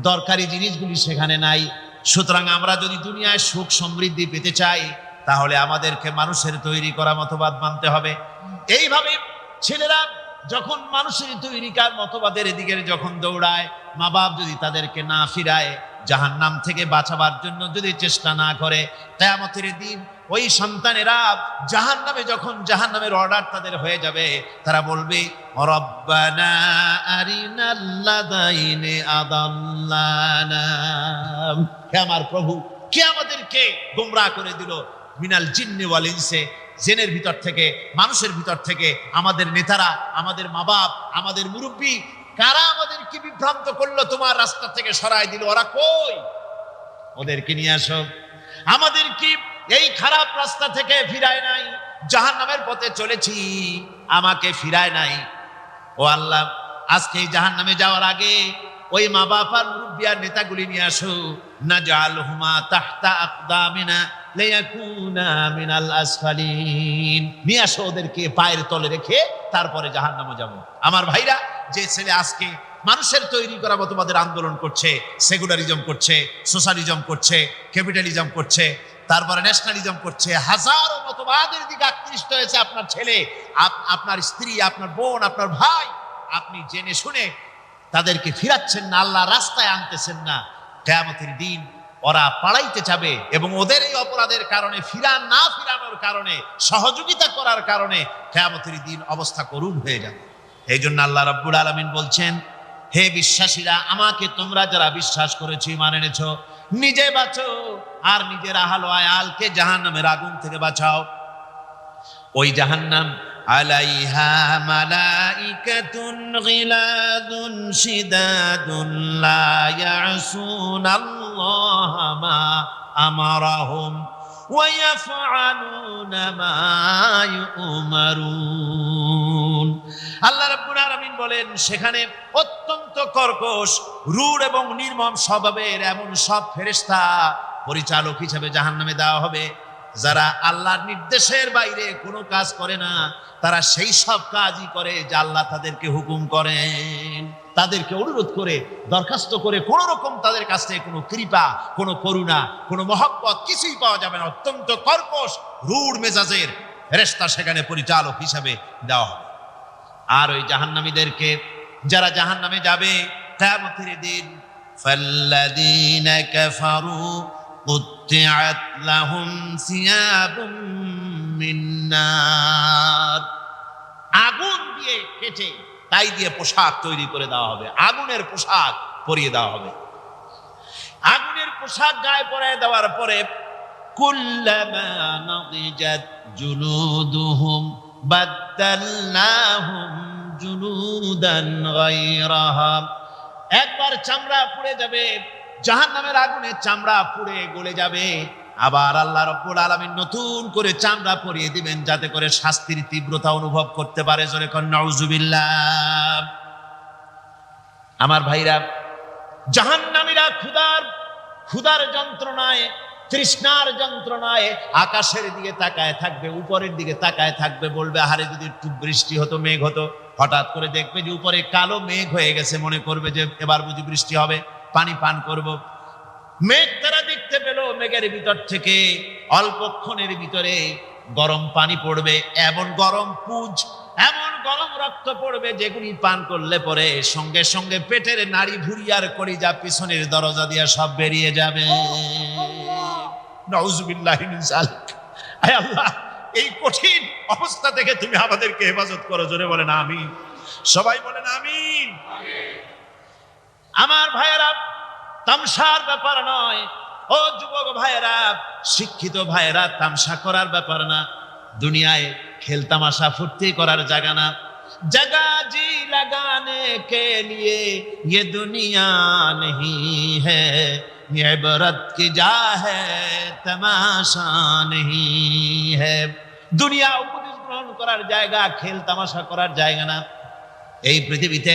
দরকারি জিনিসগুলি সেখানে নাই। সুতরাং আমরা যদি দুনিয়ায় সুখ সমৃদ্ধি পেতে চাই, তাহলে আমাদেরকে মানুষের তৈরি করা মতবাদ মানতে হবে। এইভাবে ছেলেরা যখন মানুষের তৈরিকার মতবাদের দিকে যখন দৌড়ায়, মা বাপ যদি তাদেরকে না ফিরায়, জাহান্নাম থেকে বাঁচাবার জন্য যদি চেষ্টা না করে, কিয়ামতের দিন ওই সন্তানেরা জাহান্নামে, যখন জাহান্নামের অর্ডার তাদের হয়ে যাবে, তারা বলবে, রব্বানা আরিনাল্লাযাইনি আদাল্লানা, হে আমার প্রভু, কে আমাদেরকে গোমরাহ করে দিল, মিনাল জিন্নি ওয়াল ইনসি, জিনের ভিতর থেকে, মানুষের ভিতর থেকে, আমাদের নেতারা, আমাদের মা বাপ, আমাদের মুরব্বী, কারা আমাদেরকে বিভ্রান্ত করলো, তোমার রাস্তা থেকে সরাই দিল, ওরা কই? ওদেরকে নিয়ে আসো। আমাদের কি এই খারাপ রাস্তা থেকে ফিরায় নাই, জাহান্নামের পথে চলেছি, আমাকে ফিরায় নাই। ও আল্লাহ, আজকে এই জাহান্নামে যাওয়ার আগে ওই মা বাপ আর মুরব্বী আর নেতাগুলি নিয়ে আসো, নাজআলহুমা তাহতা আকদামিনা লিয়াকুনা মিনাল আসফালিন, নিয়ে আসো ওদেরকে পায়ের তলে রেখে তারপরে জাহান্নামে যাব। আমার ভাইরা, যে ছেলে আজকে মানুষের তৈরি করা মতবাদের আন্দোলন করছে, সেকুলারিজম করছে, সোশ্যালিজম করছে, ক্যাপিটালিজম করছে, তারপরে ন্যাশনালিজম করছে, হাজারো মতবাদের দিকে আকৃষ্ট হয়েছে আপনার ছেলে, আপনার স্ত্রী, আপনার বোন, আপনার ভাই, আপনি জেনে শুনে তাদেরকে ফিরাচ্ছেন না, আল্লাহ রাস্তায় আনতেছেন না। কিয়ামতের দিন ওরা পালাইতে যাবে, এবং ওদের এই অপরাধের কারণে, ফিরানোর কারণে, সহযোগিতা করার কারণে কিয়ামতের দিন অবস্থা করুণ হয়ে যাবে। এই জন্য আল্লাহ রাব্বুল আলামিন বলছেন, হে বিশ্বাসীরা, আমাকে তোমরা যারা বিশ্বাস করেছো, ঈমান এনেছো, নিজে বাঁচো আর নিজের আহল আয়ালকে জাহান্নামের আগুন থেকে বাঁচাও। ওই জাহান্নাম আলাইহা মালাইকাতুন গিলাদুন শিদাদুন লা ইয়াসুনাল্লাহা মা আমারাহুম ويفعلون ما يؤمرون আল্লাহ রাব্বুল আলামিন বলেন সেখানে অত্যন্ত কর্কশ, রূঢ় এবং নির্মম স্বভাবের এমন সব ফেরেশতা পরিচালক হিসেবে জাহান্নামে দেওয়া হবে, যারা আল্লাহর নির্দেশের বাইরে কোনো কাজ করে না। তারা সেই সব কাজই করে যা আল্লাহ তাদেরকে হুকুম করেন। তাদেরকে অনুরোধ করে, দরখাস্ত করে কোনো রকম তাদের কাছ থেকে কোনো কৃপা, কোনো করুণা, কোনো মহব্বত কিছুই পাওয়া যাবে না। অত্যন্ত কর্কশ, রূঢ় মেজাজের ফেরেশতা সেখানে পরিচালক হিসাবে দেওয়া হবে। আর ওই জাহান্নামীদেরকে, যারা জাহান্নামে যাবে কিয়ামতের দিন, ফাল্লাযীনা কাফারু কুত্তিআত লাহুম সিয়াবুম মিন নার, আগুন দিয়ে কেটে তাই দিয়ে পোশাক তৈরি করে দেওয়া হবে, আগুনের পোশাক পরিয়ে দেওয়া হবে। আগুনের পোশাক গায়ে পরায় দেওয়ার পরে কুল্লামা নাদিজাত জুলুদুহুম বাদদালনাহুম জুলুদান গায়রাহা, একবার চামড়া পুড়ে যাবে, জাহান্নামের আগুনে চামড়া পুড়ে গলে যাবে, আবার আল্লাহ রাব্বুল আলামিন নতুন করে চামড়া পরিয়ে দিবেন যাতে করে শাস্তির তীব্রতা অনুভব করতে পারে। জোরে কোন নাউজুবিল্লাহ। আমার ভাইরা, জাহান্নামীরা ক্ষুধার যন্ত্রণায়, তৃষ্ণার যন্ত্রণায় আকাশের দিকে তাকায় থাকবে, উপরের দিকে তাকায় থাকবে, বলবে আরে যদি একটু বৃষ্টি হতো, মেঘ হতো। হঠাৎ করে দেখবে যে উপরে কালো মেঘ হয়ে গেছে, মনে করবে যে এবার বুঝি বৃষ্টি হবে, পানি পান করব। মেঘ তারা দেখতে পেল, মেঘের ভিতর থেকে অল্পক্ষণের ভিতরে গরম পানি পড়বে, এমন গরম পুঁজ, এমন গরম রক্ত পড়বে যেগুলি পান করলে পরে সঙ্গে সঙ্গে পেটের নাড়ি ভুঁড়ি আর কলিজা পিছনের দরজা দিয়ে সব বেরিয়ে যাবে। নাউজুবিল্লাহি মিন যালিক। আয় আল্লাহ, এই কঠিন অবস্থা থেকে তুমি আমাদেরকে হেফাজত করো। জোরে বলেন আমিন। সবাই বলেন আমিন। আমার ভাইয়েরা, তামসার ব্যাপার নয়। ও যুবক ভাইয়েরা, শিক্ষিত ভাইয়েরা, তামসা করার ব্যাপার না। দুনিয়ায় খেল তামাশা ফুর্তি করার জায়গা না। जगह जी लगाने के लिए ये दुनिया नहीं है, ये इबरत की जा है तमाशा नहीं है। দুনিয়া উপদেশ গ্রহণ করার জায়গা, খেল তামাশা করার জায়গা না। এই পৃথিবীতে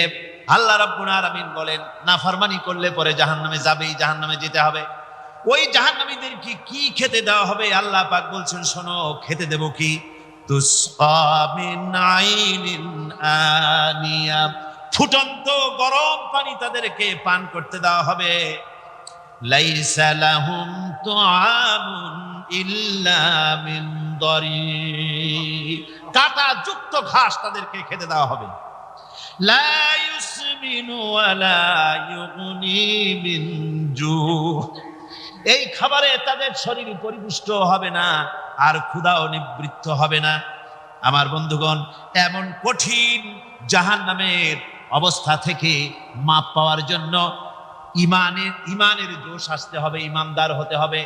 আল্লাহ রাব্বুল আলামিন বলেন, নাফরমানি করলে পরে জাহান্নামে যাবেই, জাহান্নামে যেতে হবে। ওই জাহান্নামীদের কি খেতে দেওয়া হবে? আল্লাহ পাক বলছেন, শোনো, খেতে দেব কি? তুসকা মিন আইনিন আনিয়া, ফুটন্ত গরম পানি তাদেরকে পান করতে দেওয়া হবে। লাইসা লাহুম তুআমুন ইল্লা মিন দারি, কাঁটা যুক্ত ঘাস তাদেরকে খেতে দেওয়া হবে। লা ইউসমিনু ওয়ালা ইউগনি মিন জু, এই খাবারে তাদের শরীর পরিপুষ্ট হবে না, আর ক্ষুধাও নিবৃত্ত হবে না। আমার বন্ধুগণ, এমন কঠিন জাহান্নামের অবস্থা থেকে মাপ পাওয়ার জন্য ইমানের জোশ আসতে হবে, ইমানদার হতে হবে,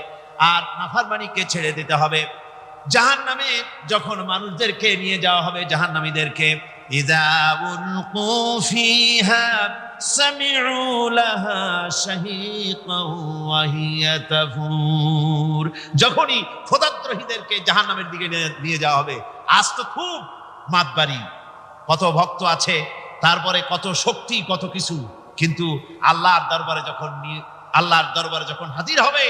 আর নাফরমানিকে ছেড়ে দিতে হবে। জাহান্নামে যখন মানুষদেরকে নিয়ে যাওয়া হবে, জাহান্নামীদেরকে, ইযা উলকু ফিহা সামিউ লাহা শাহীকান ওয়া হিয়া তাফুর, যখনই খোদাদ্রোহীদেরকে জাহান্নামের দিকে নিয়ে যাওয়া হবে, আজ তো খুব মাতবাড়ি, কত ভক্ত আছে, তারপরে কত শক্তি, কত কিছু, কিন্তু আল্লাহর দরবারে যখন হাজির হবে,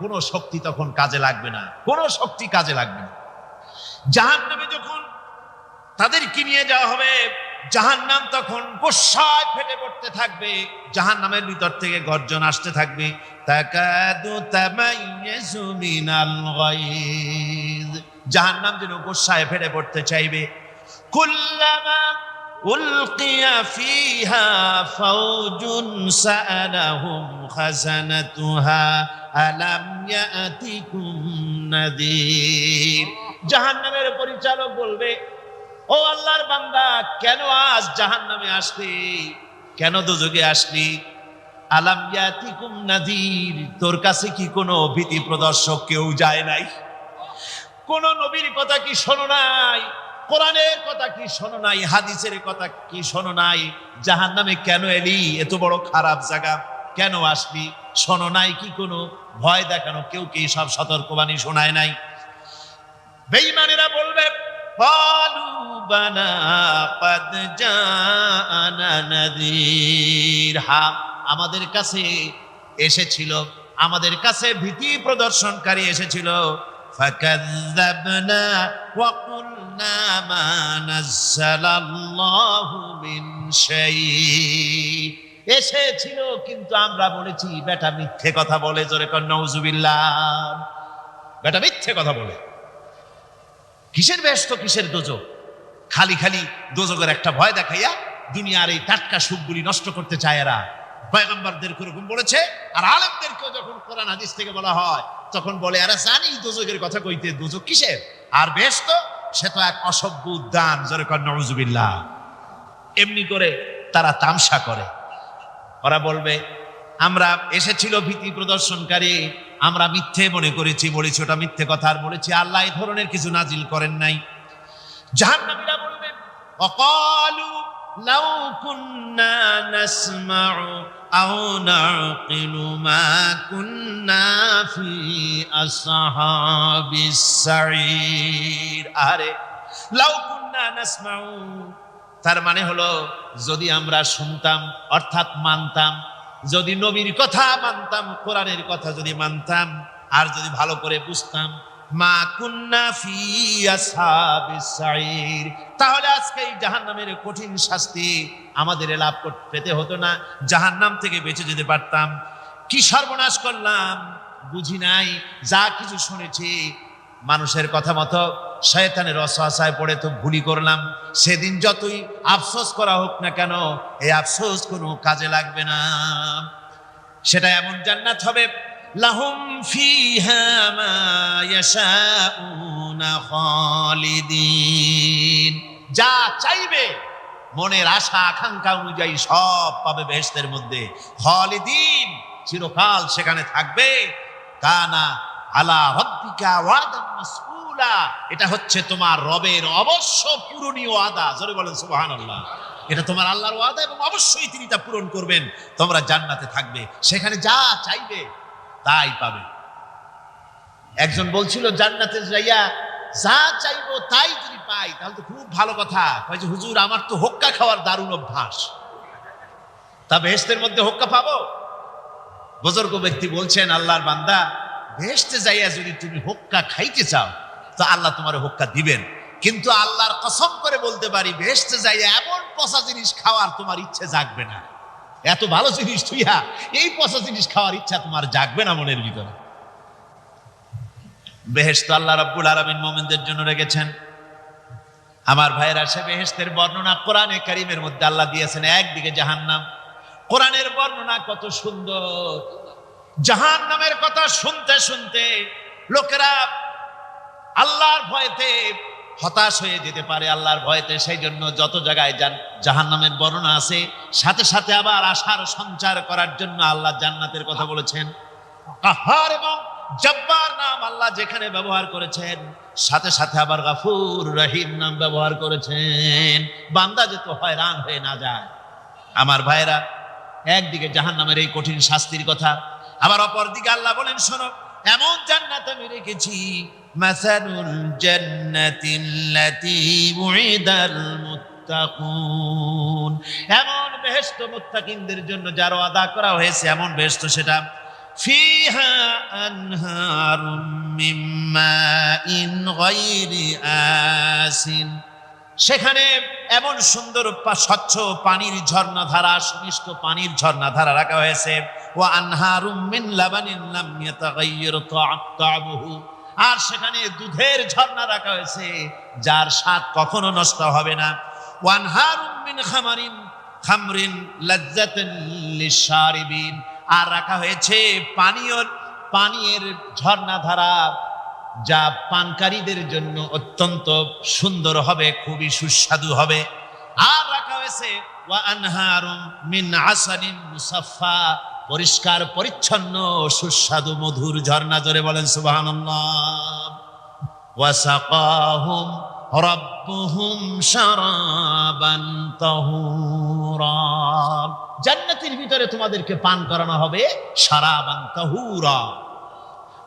কোনো শক্তি তখন কাজে লাগবে না, কোনো শক্তি কাজে লাগবে না। জাহান্নামে যখন তাদেরকে নিয়ে যাওয়া হবে, জাহান্নাম তখন গোসায় ফেটে পড়তে থাকবে, জাহান্নামের ভিতর থেকে গর্জন আসতে থাকবে, তাকাদু তামাইয়াজু মিনাল গায়জ, জাহান্নাম যেন গোসায় ফেটে পড়তে চাইবে। কুল্লামা উলকিয়া ফিহা ফাওজুন সাআলাহুম খাজানাতুহা আলাম ইয়াতিকুম নাযীর, জাহান্নামের পরিচালক বলবে, ও আল্লাহর বান্দা, কেন আজ জাহান্নামে আসলি, কেন দোজখে আসলি? আলাম ইয়াতিকুম নাযীর, তোর কাছে কি কোনো ভীতি প্রদর্শক কেউ যায় নাই? কোন নবীর কথা কি শোনো নাই? কোরআনের কথা কি শোনো নাই? হাদিসের কথা কি শোনো নাই? জাহান্নামে কেন এলি? এত বড় খারাপ জায়গা, কেন আসলি, শোনো নাই কি কোনো ভয় দেখানো, কেউ কি সব সতর্কবাণী শোনায় নাই? বেঈমানেরা বলবে ক্বালু বালা ক্বাদ জাআনা নাযীর, হ্যাঁ আমাদের কাছে এসেছিল, আমাদের কাছে ভীতি প্রদর্শনকারী এসেছিল। ফাকাযযাবনা ওয়া কুলনা মা নাযালাল্লাহু মিন শাই, এসেছিল কিন্তু আমরা বলেছি বেটা মিথ্যে কথা বলে। জোরে কর নাউযুবিল্লাহ। বেটা মিথ্যে কথা বলে। কিসের বেহেশত কিসের দোজখ? খালি খালি দোজখের একটা ভয় দেখাইয়া দুনিয়ার এই টাটকা সুখগুলি নষ্ট করতে চায় এরা। পয়গম্বরদের এরকম বলেছে, আর আলেমদেরকেও যখন কোরআন হাদিস থেকে বলা হয় তখন বলে এরা জানি দোজখের কথা কইতে, দোজখ কিসের আর বেহেশত, সে তো এক অসভ্য উদ্যান। জোরে কর নাউযুবিল্লাহ। এমনি করে তারা তামসা করে। ওরা বলবে আমরা এসেছিল ভীতি প্রদর্শনকারী, আমরা মিথ্যে মনে করেছি, বলেছি ওটা মিথ্যে কথা, আর বলেছি আল্লাহ এই ধরনের কিছু নাজিল করেন নাই। জাহান্নামীরা বলবে ওয়াকালু লাউ কুন্না নাসমাউ আও নাকিলু মা কুন্না ফি আসহাবিস সাঈর। আরে লাউ কুন্না নাসমাউ, তার মানে হলো যদি আমরা শুনতাম অর্থাৎ মানতাম, যদি নবীর কথা মানতাম, কোরআনের কথা যদি মানতাম, আর যদি ভালো করে বুঝতাম, মা কুন্না ফি আসহাবিস সাঈর, তাহলে আজকে এই জাহান্নামের কঠিন শাস্তি আমাদের লাভ পেতে হতো না, জাহান্নাম থেকে বেঁচে যেতে পারতাম। কি সর্বনাশ করলাম বুঝি নাই, যা কিছু শুনেছি মানুষের কথা মতো শয়তানের ওয়াসওয়াসায় পড়ে তো ভুলই করলাম। সেদিন যতই আফসোস করা হোক না কেন, এই আফসোস কোনো কাজে লাগবে না। সেটা এমন জান্নাত হবে লাহুম ফিহা মা ইয়াশাউনা খালিদিন, যা চাইবে মনের আশা আকাঙ্ক্ষা অনুযায়ী সব পাবে বেহেশতের মধ্যে। খালিদিন, চিরকাল সেখানে থাকবে। কানা আলা রাব্বিকা ওয়াদান মাসউলা, এটা হচ্ছে তোমার রবের অবশ্য পূরণীয় ওয়াদা। জোরে বলেন সুবহানাল্লাহ। এটা তোমার আল্লাহর ওয়াদা এবং অবশ্যই তিনি তা পূরণ করবেন। তোমরা জান্নাতে থাকবে, সেখানে যা চাইবে তাই পাবে। একজন বলছিল জান্নাতে যাইয়া যা চাইবো তাই যদি পাই তাহলে তো খুব ভালো কথা। কয় যে হুজুর আমার তো হোক্কা খাওয়ার দারুণ অভ্যাস, তা বেহেশতের মধ্যে হোক্কা পাবো? বুজুর্গ ব্যক্তি বলছেন আল্লাহর বান্দা, বেহেশতে যাইয়া যদি তুমি হোক্কা খাইতে চাও তো আল্লাহ তোমার হোক্কা দিবেন, কিন্তু আল্লাহর কসম করে বলতে পারি বেহেশতে যাইয়া এমন পচা জিনিস খাওয়ার তোমার ইচ্ছে জাগবে না। এত ভালো জিনিস তুইয়া এই পচা জিনিস খাওয়ার ইচ্ছা তোমার জাগবে না মনের ভিতরে। বেহেশত আল্লাহ রাব্বুল আলামিন মুমিনদের জন্য রেখেছেন। আমার ভাইয়েরা, সে বেহেশতের বর্ণনা কোরআনে কারীমের মধ্যে আল্লাহ দিয়েছেন। একদিকে জাহান্নাম, কোরআনের বর্ণনা কত সুন্দর। জাহান্নামের কথা শুনতে শুনতে লোকেরা আল্লাহর ভয়তে হতাশ হয়ে যেতে পারে, আল্লাহর ভয়তে। সেই জন্য যত জায়গায় জাহান্নামের বর্ণনা আছে সাথে সাথে আবার আশার সঞ্চার করার জন্য আল্লাহ জান্নাতের কথা বলেছেন। কাহার এবং জব্বার নাম আল্লাহ যেখানে ব্যবহার করেছেন সাথে সাথে আবার গাফুর রহিম নাম ব্যবহার করেছেন, বান্দা যেন হয়রান হয়ে না যায়। আমার ভাইরা, একদিকে জাহান্নামের এই কঠিন শাস্তির কথা, আবার অপর দিকে আল্লাহ বলেন শোনো, এমন জান্নাত আমি রেখেছি মাসালুল জান্নাতিল্লাতী উইদাল মুত্তাকুন, এমন বেহেশত মুত্তাকিনদের জন্য যার ওয়াদা করা হয়েছে এমন বেহেশত, সেটা ফিহা আনহারুম মিন মাইন গায়রি আসিন, সেখানে এমন সুন্দর স্বচ্ছ পানির ঝর্ণাধারা, সুমিষ্ট পানির ঝর্ণাধারা রাখা হয়েছে। ওয়া আনহারুম মিন লাবানিন লাম ইয়াতাগায়্যার তা'আমুহু, আর সেখানে দুধের ঝর্ণা রাখা হয়েছে যার স্বাদ কখনো নষ্ট হবে না। ওয়া আনহারুম মিন খামরিন লাজ্জাতান লিশারিবিন, আর রাখা হয়েছে পানীয়ের ঝর্ণাধারা যা পানকারীদের জন্য অত্যন্ত সুন্দর হবে, খুবই সুস্বাদু হবে। আর রাখা হয়েছে ওয়া আনহারুম মিন আসালিন মুসাফফা, পরিষ্কার পরিচ্ছন্ন সুস্বাদু মধুর ঝর্ণা। জোরে বলেন সুবহানাল্লাহ। ওয়া সাকাহুম রাব্বুহুম শারাবান তাহুরা, জান্নাতের ভিতরে তোমাদেরকে পান করানো হবে শারাবান তাহুরা,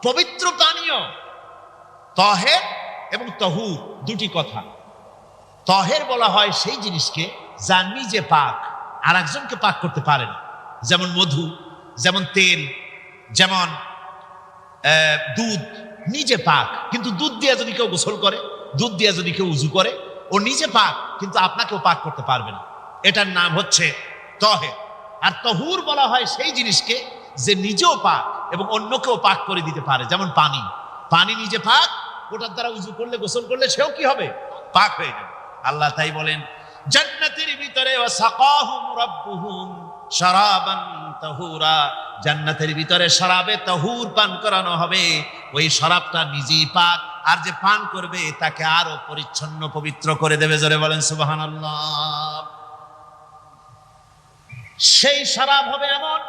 পবিত্র পানীয়। তাহের এবং তাহুর দুটি কথা। তাহের বলা হয় সেই জিনিসকে যা নিজে পাক আর একজনকে পাক করতে পারে না, যেমন মধু, যেমন তেল, যেমন দুধ নিজে পাক, কিন্তু দুধ দিয়ে যদি কেউ গোসল করে, দুধ দিয়ে যদি কেউ উজু করে, ও নিজে পাক কিন্তু আপনাকেও পাক করতে পারবে না। এটার নাম হচ্ছে তাহের। আর তাহুর বলা হয় সেই জিনিসকে যে নিজেও পাক এবং অন্যকেও পাক করে দিতে পারে, যেমন পানি। পানি নিজে পাক, ওটার দ্বারা উজু করলে, গোসল করলে সেও কি হবে? পাক হয়ে যাবে। আল্লাহ তাই বলেন জান্নাতের ভিতরে ওয়াসাকাহুম রাব্বুহুম শারাবান তাহুরা, জান্নাতের ভিতরে শরাবে তাহুর পান করানো হবে। ওই শরাবটা নিজেই পাক, আর যে পান করবে তাকে আরো পরিচ্ছন্ন পবিত্র করে দেবে। জোরে বলেন সুবহানাল্লাহ। সেই শরাব হবে এমন,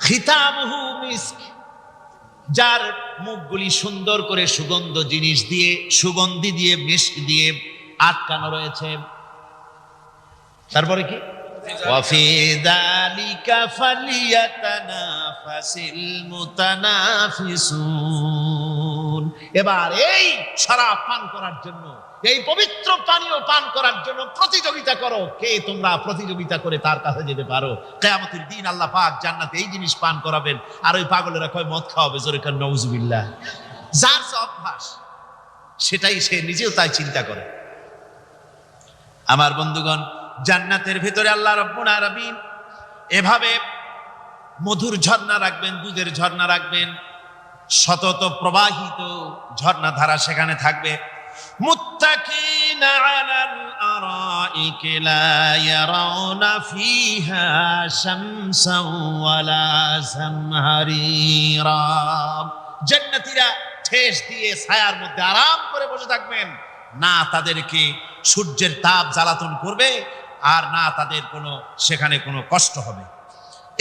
খিতামুহু মিস্ক, যার মুখগুলি সুন্দর করে সুগন্ধ জিনিস দিয়ে, সুগন্ধি দিয়ে, মিস্ক দিয়ে আটকানো রয়েছে। তারপরে কি? ওয়াফি যালিকা ফালিয়াতানাফাসিল মুতানাফিসুন। এবার এই শরাব পান করার জন্য, এই পবিত্র পানীয় পান করার জন্য প্রতিযোগিতা করো, কে তোমরা প্রতিযোগিতা করে তার কাছে যেতে পারো। কিয়ামতের দিন আল্লাহ পাক জান্নাতে এই জিনিস পান করাবেন, আর ওই পাগলেরা কয় মদ খাওয়াবে। জোরে কান নাউজুবিল্লাহ। যার যে অভ্যাস সেটাই সে নিজেও তাই চিন্তা করে। আমার বন্ধুগণ, জান্নাতের ভিতরে আল্লাহ রাব্বুল আলামিন এভাবে মধুর ঝর্ণা রাখবেন, দুধের ঝর্ণা রাখবেন, সতত প্রবাহিত ঝর্ণা ধারা সেখানে থাকবে। মুত্তাকিনা আলাল আরাইকি লা ইয়ারাউনা ফিহা শামসান ওয়ালা জামহারিরা, জান্নাতীরা ঠেস দিয়ে ছায়ার মধ্যে আরাম করে বসে থাকবেন। না তাদেরকে সূর্যের তাপ জ্বালাতন করবে, আর না তাদের কোনো সেখানে কোনো কষ্ট হবে।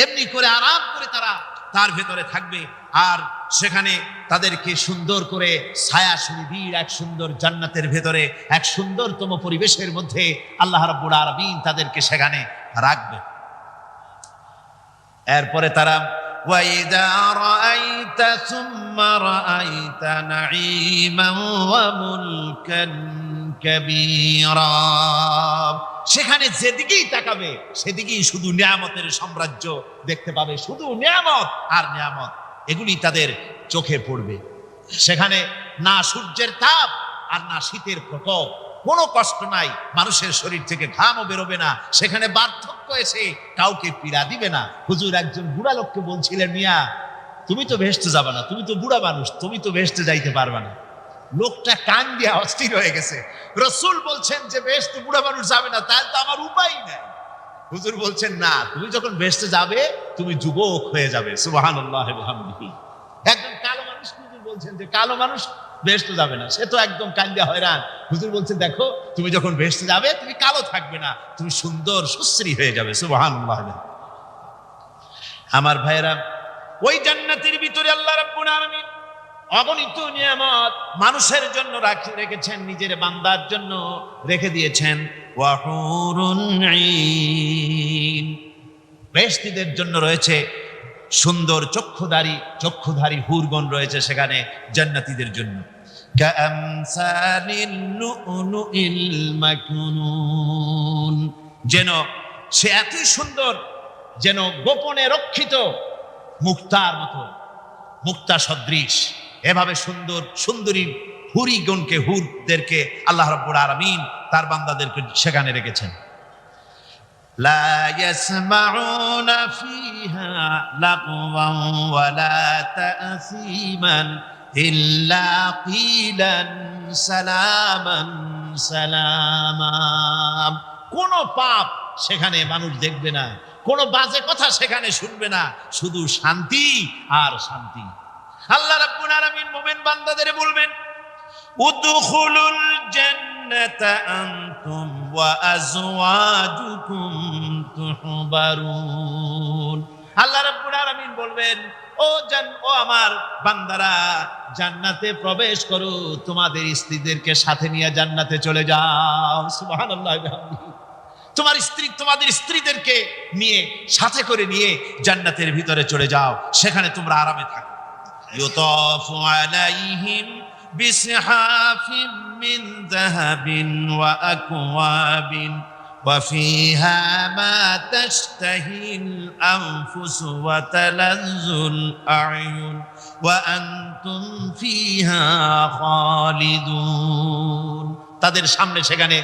এমনি করে আরাম করে তারা তার ভেতরে থাকবে, আর সেখানে তাদেরকে সুন্দর করে ছায়া সুনিবিড় এক সুন্দর জান্নাতের ভেতরে এক সুন্দরতম পরিবেশের মধ্যে আল্লাহ রাব্বুল আলামিন তাদেরকে সেখানে রাখবে। এরপরে তারা وَإِذَا رَأَيْتَ ثُمَّ رَأَيْتَ نَعِيمًا وَمُلْكًا كَبِيرًا, সেখানে যেদিকেই তাকাবে সেদিকেই শুধু নিয়ামতের সাম্রাজ্য দেখতে পাবে, শুধু নিয়ামত আর নিয়ামত, এগুলি তাদের চোখে পড়বে। সেখানে না সূর্যের তাপ আর না শীতের প্রকোপ, কোনো কষ্ট নাই, মানুষের শরীর থেকে ঘামও বেরোবে না, সেখানে বার্ধক্য এসে কাউকে পীড়া দিবে না। হুজুর একজন বুড়া লোককে বলছিলেন, মিয়া তুমি তো ভেস্তে যাবে না, তুমি তো বুড়া মানুষ, তুমি তো ভেস্তে যাইতে পারবে না। লোকটা কান দিয়ে অস্থির হয়ে গেছে। রাসূল বলছেন যে ভেস্তে বুড়া মানুষ যাবে না, তাহলে তো আমার উপায় নাই। হুজুর বলছেন না, তুমি যখন ভেস্তে যাবে তুমি যুবক হয়ে যাবে। সুবহানাল্লাহ ওয়া বিহামদিহি। একজন কালো মানুষ হুজুর বলছেন যে কালো মানুষ ভেস্তে যাবে না, সে তো একদম কান্দিয়া হয়রান। হুজুর বলছেন দেখো তুমি যখন ভেস্তে যাবে তুমি কালো থাকবে না, তুমি সুন্দর সুশ্রী হয়ে যাবে। সুবহানাল্লাহ। আমার ভাইরা, ওই জান্নাতের ভিতরে আল্লাহ রাব্বুল আলামিন অগণিত নিয়ামত মানুষের জন্য রেখেছেন, নিজের বান্দার জন্য রেখে দিয়েছেন। ওয়া হুরুন ঈন, বেহেশতীদের জন্য রয়েছে সুন্দর চক্ষুধারী হুরগণ রয়েছে সেখানে জান্নাতীদের জন্য। কাআমসালিল লুউলুইল মাকনুন, যেন সে এতই সুন্দর, যেন গোপনে রক্ষিত মুক্তার মতো, মুক্তা সদৃশ। এভাবে সুন্দর সুন্দরী হুরিগণকে, হুরদেরকে আল্লাহ রাব্বুল আলামিন তার বান্দাদেরকে সেখানে রেখেছেন। লা ইয়াসমাউনা ফিহা লাগওয়ান ওয়ালা তা'সীমান ইল্লা কিলান সালামান সালামা, কোন পাপ সেখানে মানুষ দেখবে না, কোন বাজে কথা সেখানে শুনবে না, শুধু শান্তি আর শান্তি। আল্লাহ রাব্বুল আলামিন মুমিন বান্দাদের বলবেন, উদখুলুল জান্নাতা আনতুম ওয়া আজওয়াজুকুম তুহবারুন। আল্লাহ রাব্বুল আলামিন বলবেন, ও ও আমার বান্দারা, জান্নাতে প্রবেশ করো, তোমাদের স্ত্রীদেরকে সাথে নিয়ে জান্নাতে চলে যাও। সুবহানাল্লাহ। তোমার স্ত্রী, তোমাদের স্ত্রীদেরকে নিয়ে, সাথে করে নিয়ে জান্নাতের ভিতরে চলে যাও, সেখানে তোমরা আরামে থাকো। ইউতাফু আলাইহিম বিসহাফিম মিন যাহাবিন ওয়া আকওয়াবিন ওয়া ফিহা মা তাশতাহিল আনফুসু ওয়া তালাজ্জুল আ'য়ুন ওয়া আনতুম ফিহা খালিদুন। তাদের সামনে সেখানে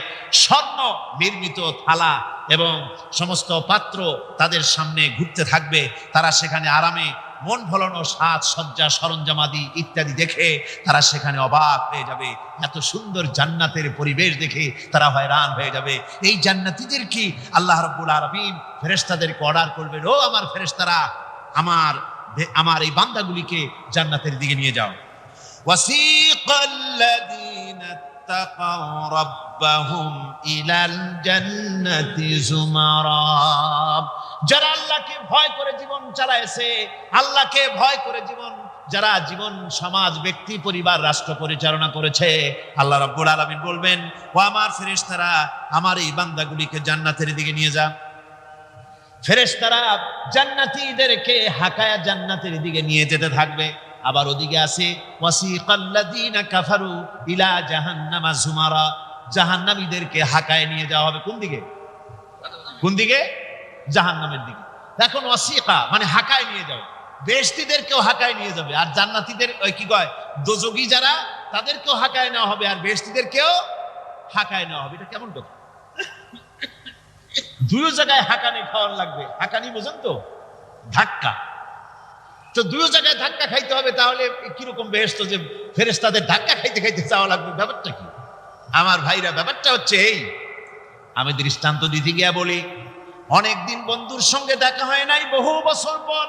স্বর্ণ নির্মিত থালা এবং সমস্ত পাত্র তাদের সামনে ঘুরতে থাকবে। তারা সেখানে আরামে মন ভোলানো সাজ সজ্জা সরঞ্জামাদি ইত্যাদি দেখে তারা সেখানে অবাক হয়ে যাবে। এত সুন্দর জান্নাতের পরিবেশ দেখে তারা হয়রান হয়ে যাবে। এই জান্নাতীদের কি আল্লাহ রাব্বুল আলামিন ফেরেশতাদেরকে অর্ডার করবেন, ও আমার ফেরেশতারা, আমার এই বান্দাগুলিকে জান্নাতের দিকে নিয়ে যাও। ওয়াসিকাল্লাযীনা اتقوا ربهم إلى الجنة زمرا। যারা আল্লাহকে ভয় করে জীবন চালায়ছে, আল্লাহকে ভয় করে যারা জীবন সমাজ ব্যক্তি পরিবার রাষ্ট্র পরিচালনা করেছে, আল্লাহ রাব্বুল আলামিন বলবেন, ও আমার ফেরেশতারা, আমার এই বান্দাগুলিকে জান্নাতের দিকে নিয়ে যা। ফেরেশতারা জান্নাতীদেরকে হাকায়া জান্নাতের দিকে নিয়ে যেতে থাকবে। আবার ওদিকে আছে ওয়াসিকাল্লাযীনা কাফারু ইলা জাহান্নামা যুমারা, জাহান্নামীদেরকে হাকায় নিয়ে যাওয়া হবে। কোন দিকে? কোন দিকে? জাহান্নামের দিকে। এখন ওয়াসিকা মানে হাকায় নিয়ে যাবে, বেহেশতীদেরকেও হাকায় নিয়ে যাবে, আর জান্নাতীদের ওই কি কয় দোজখী যারা, তাদেরকেও হাকায় নেওয়া হবে, আর বেহেশতীদেরকেও হাকায় নেওয়া হবে। এটা কেমন কথা? দুই জায়গায় হাকানি খাওয়ার লাগবে। হাকানি বোঝেন তো? ধাক্কা। তো দুই জায়গায় ধাক্কা খাইতে হবে, তাহলে কিরকম বেহেশত যে ফেরেশতাদের ধাক্কা খাইতে খাইতে যাওয়া লাগবে? ব্যাপারটা কি আমার ভাইরা? ব্যাপারটা হচ্ছে এই, আমি দৃষ্টান্ত দিতে গিয়া বলি, অনেকদিন বন্ধুর সঙ্গে দেখা হয় নাই, বহু বছর পর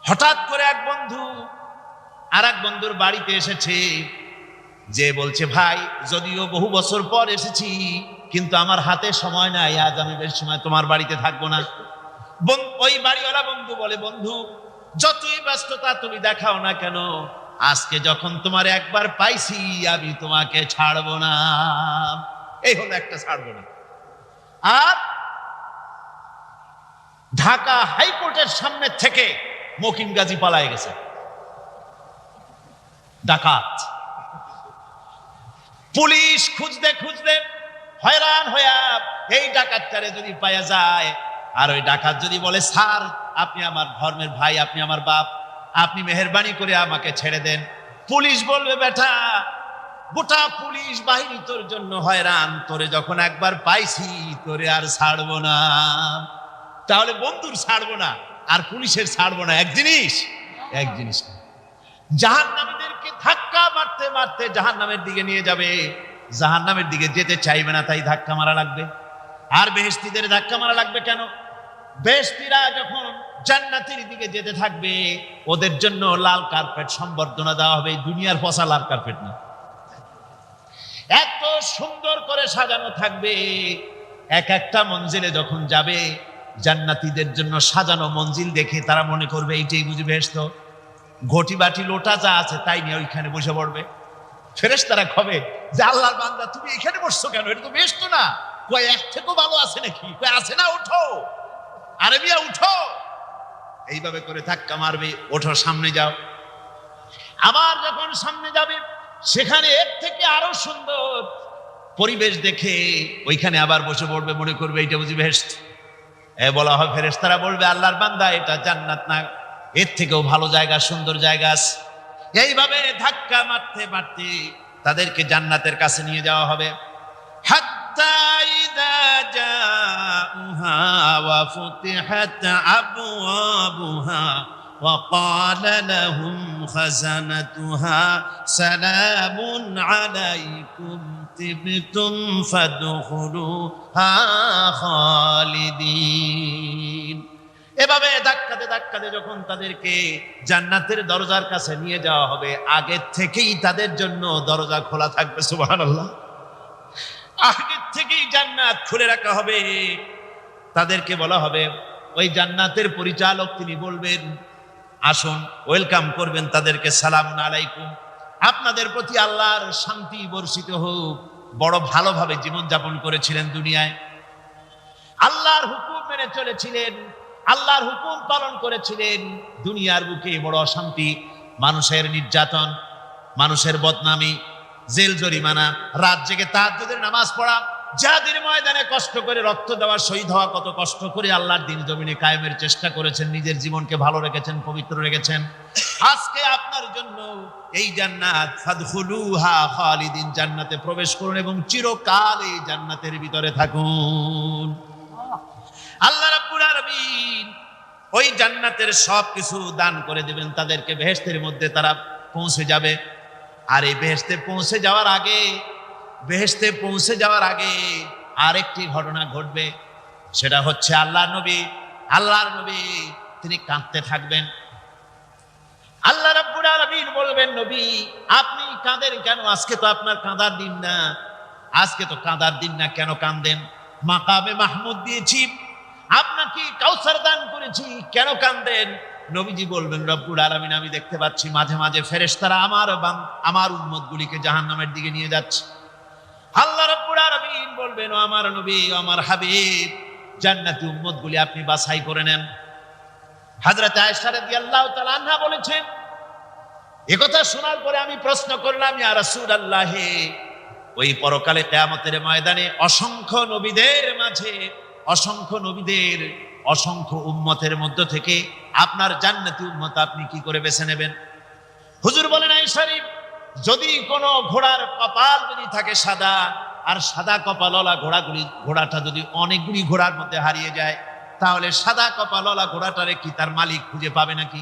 হঠাৎ করে এক বন্ধু আর এক বন্ধুর বাড়িতে এসেছে, যে বলছে, ভাই যদিও বহু বছর পর এসেছি, কিন্তু আমার হাতে সময় নাই, আজ আমি বেশি সময় তোমার বাড়িতে থাকবো না। ওই বাড়িওয়ালা বন্ধু বলে, বন্ধু যতই ব্যস্ততা তুমি দেখাও না কেন, আজকে যখন তোমার একবার পাইছি, আমি তোমাকে ছাড়বো না। এই হলো একটা ছাড়বো না। আর ঢাকা হাইকোর্টের সামনে থেকে মকিম গাজী পালায় গেছে, ডাকাত। পুলিশ খুঁজতে খুঁজতে হয়রান হইয়া এই ডাকাতটারে যদি পাওয়া যায়, আর ওই ডাকাত যদি বলে, স্যার আপনি আমার ধর্মের ভাই, আপনি আমার বাপ, আপনি মেহেরবানি করে আমাকে ছেড়ে দেন, পুলিশ বলবে, বেটা গোটা পুলিশ বাহিনী তোর জন্য হয়রান, তোরে যখন একবার পাইছি তোরে আর ছাড়বো না। তাহলে বন্ধুর ছাড়বো না আর পুলিশের ছাড়বো না এক জিনিস? এক জিনিস। জাহান্নামীদেরকে ধাক্কা মারতে মারতে জাহান্নামের দিকে নিয়ে যাবে, জাহান্নামের দিকে যেতে চাইবে না, তাই ধাক্কা মারা লাগবে। আর বেহেশতীদের ধাক্কা মারা লাগবে কেন? বেহেশতীরা যখন জান্নাতের দিকে যেতে থাকবে, ওদের জন্য লাল কার্পেট সম্বর্ধনা দেওয়া হবে। দুনিয়ার পচা লাল কার্পেট না, এত সুন্দর করে সাজানো থাকবে। এক একটা মঞ্জিলে যখন যাবে, জান্নাতীদের জন্য সাজানো মঞ্জিল দেখে তারা মনে করবে এইটাই বুঝি বেহেশত। ঘটি বাটি লোটা যা আছে তাই নিয়ে ওইখানে বসে পড়বে। ফেরেশতারা কবে যে, আল্লাহর বান্দা তুমি এখানে বসছো কেন? এটা তো বেহেশত না। কয় এক থেকেও ভালো আছে নাকি? কয় আছে না, ওঠো আরে মিয়া উঠো। এইভাবে করে ধাক্কা মারবে, ওঠো সামনে যাও। আবার যখন সামনে যাবে, সেখানে এর থেকে আরো সুন্দর পরিবেশ দেখে ওইখানে আবার বসে পড়বে, মনে করবে এইটা বুঝি বেহেশত। বলা হয়, ফেরেশতারা বলবে, আল্লাহর বান্দা এটা জান্নাত না, এর থেকেও ভালো জায়গা, সুন্দর জায়গা আছে। এইভাবে ধাক্কা মারতে মারতে তাদেরকে জান্নাতের কাছে নিয়ে যাওয়া হবে। হাত্তা ইযা জাউহা ওয়া ফুতিহাত আবওয়াবুহা ওয়া ক্বালা লাহুম খাযানাতুহা সালামুন আলাইকুম তিবতুম ফাদখুলুহা খালিদিন। এভাবে ধাক্কাতে ধাক্কাতে যখন তাদেরকে জান্নাতের দরজার কাছে নিয়ে যাওয়া হবে, আগের থেকেই তাদের জন্য দরজা খোলা থাকবে। সুবহানাল্লাহ। আগের থেকেই জান্নাত খুলে রাখা হবে। তাদেরকে বলা হবে, ওই জান্নাতের পরিচালক তিনি বলবেন, আসুন ওয়েলকাম করবেন তাদেরকে, সালামুন আলাইকুম, আপনাদের প্রতি আল্লাহর শান্তি বর্ষিত হোক। বড় ভালোভাবে জীবনযাপন করেছিলেন দুনিয়ায়, আল্লাহর হুকুম মেনে চলেছিলেন, আল্লাহর হুকুম পালন করেছিলেন। দুনিয়ার বুকে বড় অশান্তি, মানুষের নির্যাতন, মানুষের বদনামি, জেল জরিমানা, রাত জেগে তাহাজ্জুদের নামাজ পড়া, জিহাদের ময়দানে কষ্ট করে রক্ত দেওয়া, শহীদ হওয়া, কত কষ্ট করে আল্লাহর দ্বীন জমিনে কায়েমের চেষ্টা করেছেন, নিজের জীবনকে ভালো রেখেছেন, পবিত্র রেখেছেন। আজকে আপনার জন্য এই জান্নাত, ফাদখুলুহা খালিদিন, জান্নাতে প্রবেশ করুন এবং চিরকাল এই জান্নাতের ভিতরে থাকুন। আল্লাহ রাব্বুল আলামিন ওই জান্নাতের সব কিছু দান করে দিবেন তাদেরকে, বেহেশতের মধ্যে তারা পৌঁছে যাবে। আর এই বেহেশতে পৌঁছে যাওয়ার আগে আরেকটি ঘটনা ঘটবে, সেটা হচ্ছে আল্লাহর নবী তিনি কাঁদতে থাকবেন। আল্লাহ রাব্বুল আলামিন বলবেন, নবী আপনি কাঁদেন কেন? আজকে তো আপনার কাঁদার দিন না, কেন কাঁদেন? মাকামে মাহমুদ দিয়েছি, আপনাকে কাউসার দান করেছি, কেন কাঁদেন? নবীজি বলবেন, রব্বুল আলামিন আমি দেখতে পাচ্ছি মাঝে মাঝে ফেরেশতারা আমার উম্মতগুলিকে জাহান্নামের দিকে নিয়ে যাচ্ছে। আল্লাহ রাব্বুল আলামিন বলবেন, ও আমার নবী, ও আমার হাবিব, জান্নাতি উম্মতগুলি আপনি বাছাই করে নেন। হযরত আয়েশা রাদিয়াল্লাহু তাআলা আনহা বলেছেন, একথা শোনার পরে আমি প্রশ্ন করলাম, ইয়া রাসূলুল্লাহ, ওই পরকালে কিয়ামতের ময়দানে অসংখ্য নবীদের অসংখ্য উম্মতের মধ্য থেকে আপনার জান্নাতি উম্মত আপনি কি করে বেছে নেবেন? হুজুর বলেন, আয়েশা, যদি কোনো ঘোড়ার কপাল যদি থাকে সাদা, আর সাদা কপালওয়ালা ঘোড়াটা যদি অনেকগুলি ঘোড়ার মধ্যে হারিয়ে যায়, তাহলে সাদা কপালওয়ালা ঘোড়াটারে কি তার মালিক খুঁজে পাবে নাকি?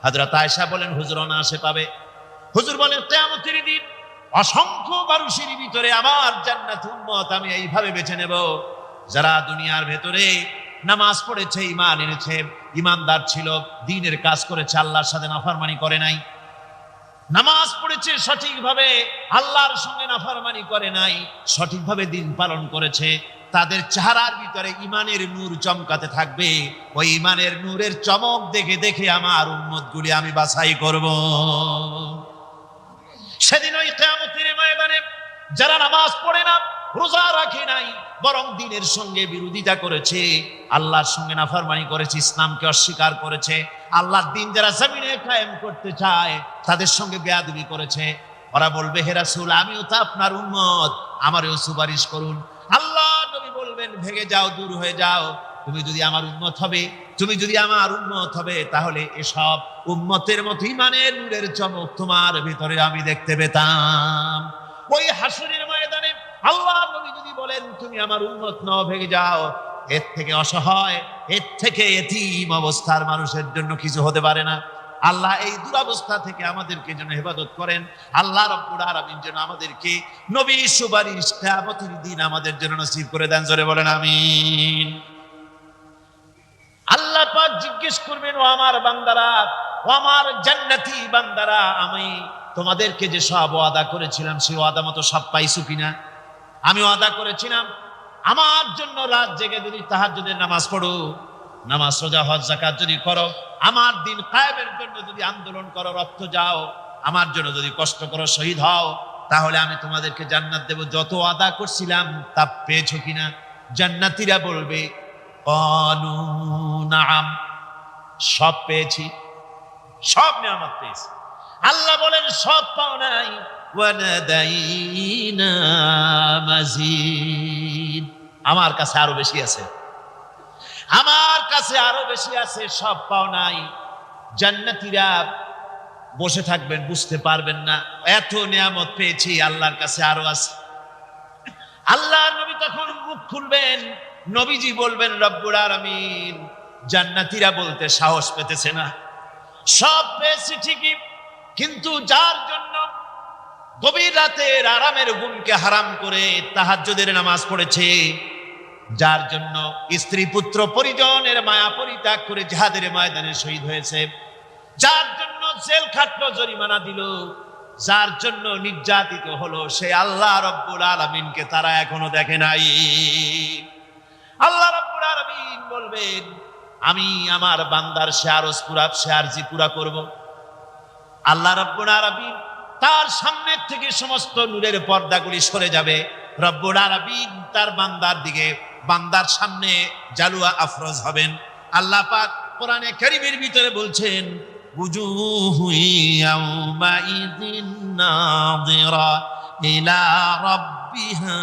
হযরত আয়েশা বলেন, হুজুর অনায়াসে পাবে। হুজুর বলেন, কিয়ামতের দিন অসংখ্য মানুষের ভিতরে আমার জান্নাতি উম্মত আমি এইভাবে বেছে নেব, যারা দুনিয়ার ভেতরে নামাজ পড়েছে, ঈমান এনেছে, ঈমানদার ছিল, দ্বীনের কাজ করেছে, আল্লাহর সাথে নাফরমানি করে নাই, নামাজ পড়েছে সঠিকভাবে, আল্লাহর সঙ্গে নাফরমানি করে নাই, সঠিকভাবে দ্বীন পালন করেছে, তাদের চেহারার ভিতরে ঈমানের নূর চমকাতে থাকবে। ওই ঈমানের নূরের চমক দেখে দেখে আমার উম্মতগুলি আমি বাছাই করব। সেদিন ওই কিয়ামতের ময়দানে যারা নামাজ পড়ে না, রোজা রাখে নাই, বরং দ্বীনের সঙ্গে বিরোধিতা করেছে, আল্লাহর সঙ্গে নাফরমানি করেছে, ইসলামকে অস্বীকার করেছে, আল্লাহর দ্বীন যারা জমিনে কায়েম করতে চায় তাদের সঙ্গে বেয়াদবি করেছে, ওরা বলবে, হে রাসূল, আমিও তো আপনার উম্মত, আমারও সুপারিশ করুন। আল্লাহ নবী বলবেন, ভেগে যাও, দূর হয়ে যাও, তুমি যদি আমার উম্মত হবে তাহলে এসব উম্মতের মতো ঈমানের নূরের চমক তোমার ভিতরে আমি দেখতে পেতাম। ওই হাসরের ময়দানে আল্লাহ নবী যদি বলেন, তুমি আমার উম্মত নও, ভেগে যাও, এর থেকে অসহায়, এর থেকে এতিম অবস্থার মানুষের জন্য কিছু হতে পারে না। আল্লাহ এই দুরবস্থা থেকে আমাদেরকে যেন হেফাজত করেন। আল্লাহ রাব্বুল আলামিন যেন আমাদেরকে নবীর সুপারিশ কিয়ামতের দিন আমাদের জন্য নসিব করে দেন, জোরে বলেন আমিন। আল্লাহ পাক জিজ্ঞেস করবেন, ও আমার বান্দারা, ও আমার জান্নাতি বান্দারা, আমি তোমাদেরকে যে সব ওয়াদা করেছিলাম সেই ওয়াদা মতো সব পাইছো কিনা? আমি ওয়াদা করেছিলাম আমার জন্য রাত জেগে যদি তাহাজ্জুদের নামাজ পড়ো, নামাজ, রোজা, হজ, যাকাত যদি করো, আমার দিন কায়েমের জন্য যদি আন্দোলন করো, রক্ত যাও, আমার জন্য যদি কষ্ট করো, শহীদ হও, তাহলে আমি তোমাদেরকে জান্নাত দেব। যত ওয়াদা করছিলাম তা পেয়েছো কিনা? জান্নাতীরা বলবে, ক্বালু নাআম, সব পেয়েছি, সব নিয়ামত পেয়েছি। আল্লাহ বলেন, সব পাও নাই, ওয়ালাদাইনা মাজিদ, আমার কাছে আরো বেশি আছে, সব পাও নাই। জান্নাতীরা বসে থাকবেন, বুঝতে পারবেন না, এত নিয়ামত পেয়েছি, আল্লাহর কাছে আরো আছে। আল্লাহ নবী তখন মুখ খুলবেন, নবীজি বলবেন, রব্বুল আলামিন, জান্নাতীরা বলতে সাহস পেতেছে না, সব পেয়েছি ঠিকই, কিন্তু যার জন্য গভীর রাতের আরামের ঘুমকে হারাম করে তাহাজ্জুদের নামাজ পড়েছে, যার জন্য স্ত্রী পুত্র পরিজনের মায়া পরিত্যাগ করে জিহাদের ময়দানে শহীদ হয়েছে, যার জন্য জেল খাটলো, জরিমানা দিল, যার জন্য নির্যাতিত হলো, সে আল্লাহ রাব্বুল আলামিনকে তারা এখনো দেখে নাই। আল্লাহ রাব্বুল আলামিন বলবেন, আমি আমার বান্দার সে আরজি পুরা করব। আল্লাহ রাব্বুল আলামিন তার সামনে থেকে সমস্ত নূরের পর্দাগুলি সরে যাবে। রব্বুল আলামিন তার বান্দার সামনে জালুয়া আফরোজ হবেন। আল্লাহ পাক কোরআনে কারীমের ভিতরে বলছেন, বুজুহু ইয়াউমাইযিন নাযিরা ইলা রাব্বিহা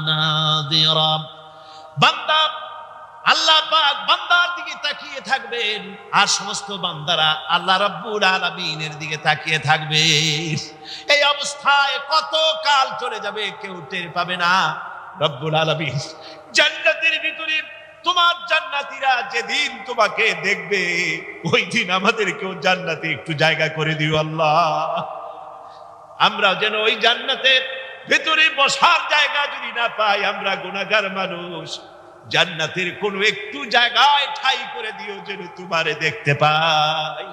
নাযিরা। বান্দা, আল্লাহ পাক বান্দার দিকে তাকিয়ে থাকবেন, আর সমস্ত বান্দারা আল্লাহ রাব্বুল আলামিনের দিকে তাকিয়ে থাকবে। এই অবস্থায় কত কাল চলে যাবে কেউ টের পাবে না। রব্বুল আলামিন জান্নাতের ভিতরে, তোমার জান্নাতীরা যেদিন তোমাকে দেখবে ওই দিন আমাদেরকেও জান্নাতে একটু জায়গা করে দিও আল্লাহ। আমরা যেন ওই জান্নাতের ভেতরে বসার জায়গা যদি না পাই, আমরা গুনাহগার মানুষ, জান্নাতের কোনো একটু জায়গায় ঠাই করে দিও যেন তোমারে দেখতে পাই।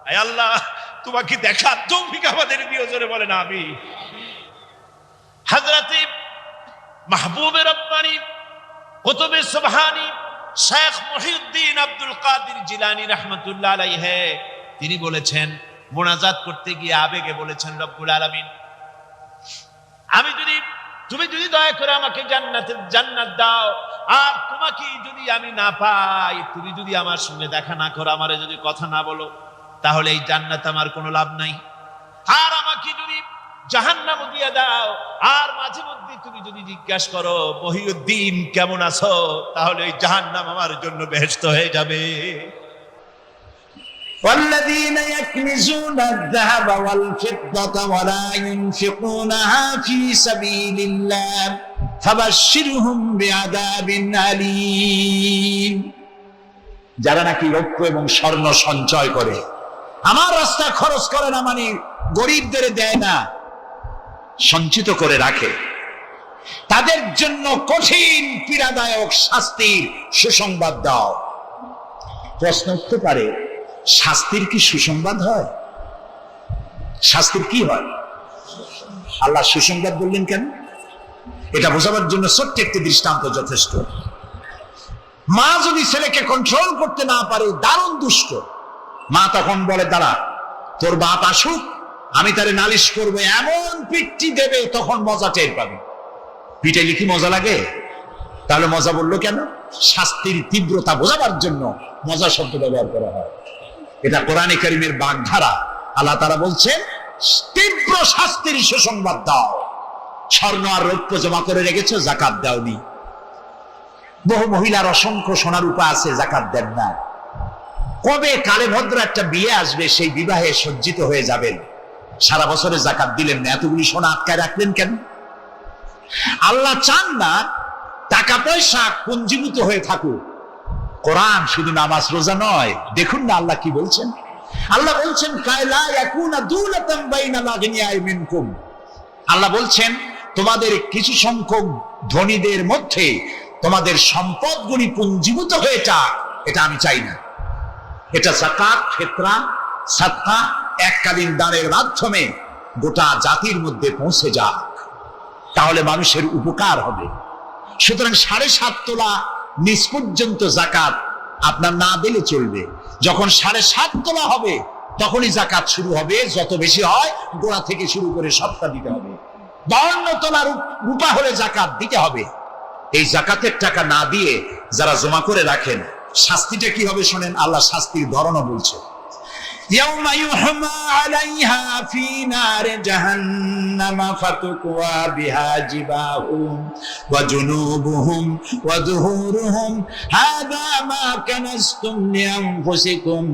আয় আল্লাহ, তোমাকে দেখার তৌফিক আমাদের দিও, জোরে বলেন আমিন। হযরতে মাহবুবে রব্বানী কুতুবে সুবহানী শেখ মুহিউদ্দিন আব্দুল কাদের জিলানী রাহমাতুল্লাহ আলাইহি তিনি বলেছেন, মোনাজাত করতে গিয়ে আবেগে বলেছেন, রব্বুল আলামিন তুমি যদি দয়া করে আমাকে জান্নাত দাও, আর তোমাকে যদি আমি না পাই, তুমি যদি আমার সঙ্গে দেখা না করো, আমারে যদি কথা না বলো, তাহলে এই জান্নাত আমার কোনো লাভ নাই। আর আমাকে যদি জাহান্নাম দিয়ে দাও, আর মাঝে মধ্যে তুমি যদি জিজ্ঞাসা করো মহিউদ্দিন কেমন আছো, তাহলে এই জাহান্নাম আমার জন্য বেহেশত হয়ে যাবে। والذين يكنزون الذهب والفضة ولا ينفقونها في سبيل الله فبشرهم بعذاب أليم। যারা নাকি রৌপ্য এবং স্বর্ণ সঞ্চয় করে, আমার রাস্তায় খরচ করে না, মানে গরিবদের দেয় না, সঞ্চিত করে রাখে, তাদের জন্য কঠিন পীড়াদায়ক শাস্তির সুসংবাদ দাও। প্রশ্ন উঠতে পারে, শাস্তির কি সুসংবাদ হয়? শাস্তির কি হয়? আল্লাহ সুসংবাদ বললেন কেন? এটা বোঝাবার জন্য ছোট্ট একটি দৃষ্টান্ত যথেষ্ট। মা যদি ছেলেকে কন্ট্রোল করতে না পারে, দারুণ দুষ্ট, মা তখন বলে, দাঁড়া তোর বাপ আসুক, আমি তারে নালিশ করবো, এমন পিটটি দেবে তখন মজা টের পাবে। পিটাইলে কি মজা লাগে? তাহলে মজা বললো কেন? শাস্তির তীব্রতা বোঝাবার জন্য মজা শব্দ ব্যবহার করা হয়। এটা কোরআনে কারীমের বাগধারা। আল্লাহ তাআলা বলছেন, তীব্র শাস্তির সুসংবাদ দাও। স্বর্ণ আর রৌপ্য জমা করে রেখেছো, যাকাত দাওনি। বহু মহিলার অসংখ্য সোনা রূপা আছে, যাকাত দেন না। কবে কালে ভদ্র একটা বিয়ে আসবে, সেই বিবাহে সজ্জিত হয়ে যাবেন, সারা বছরে যাকাত দিলেন না, এতগুলি সোনা আটকায় রাখলেন কেন? আল্লাহ চান না টাকা পয়সা পুঞ্জীভূত হয়ে থাকুক। কোরআন শুধু নামাজ রোজা নয়, দেখুন না আল্লাহ কি বলছেন। আল্লাহ বলছেন, কায়লা ইয়াকুনা দুলাতাম বাইনাল আগনিয়াই মিনকুম। আল্লাহ বলছেন, তোমাদের কিছু সংখ্যক ধনীদের মধ্যে তোমাদের সম্পদগুলি পুঞ্জীভূত হয়ে যাক, এটা আমি চাই না। এটা যাকাত, ফিতরা, সাদকা, এককালীন দানের মাধ্যমে গোটা জাতির মধ্যে পৌঁছে যাক, তাহলে মানুষের উপকার হবে। সুতরাং 7.5 তোলা নিচ পর্যন্ত যাকাত আপনার না দিলে চলবে। যখন 7.5 তোলা হবে তখনই যাকাত শুরু হবে। যত বেশি হয় গোড়া থেকে শুরু করে সবটা দিতে হবে। 52 তোলা রূপা হলে যাকাত দিতে হবে। এই যাকাতের টাকা না দিয়ে যারা জমা করে রাখেন, শাস্তিটা কি হবে শোনেন। আল্লাহ শাস্তির ধরনও বলছে, ইয়াউমা ইউহমা আলাইহা ফি নারে জাহান্নামা ফাতুকওয়া বিহা জিবাহুম ওয়া জুনুবুহুম ওয়া যুহুরুহুম হাযা মা কানাসতুম লিআনফুসিকুম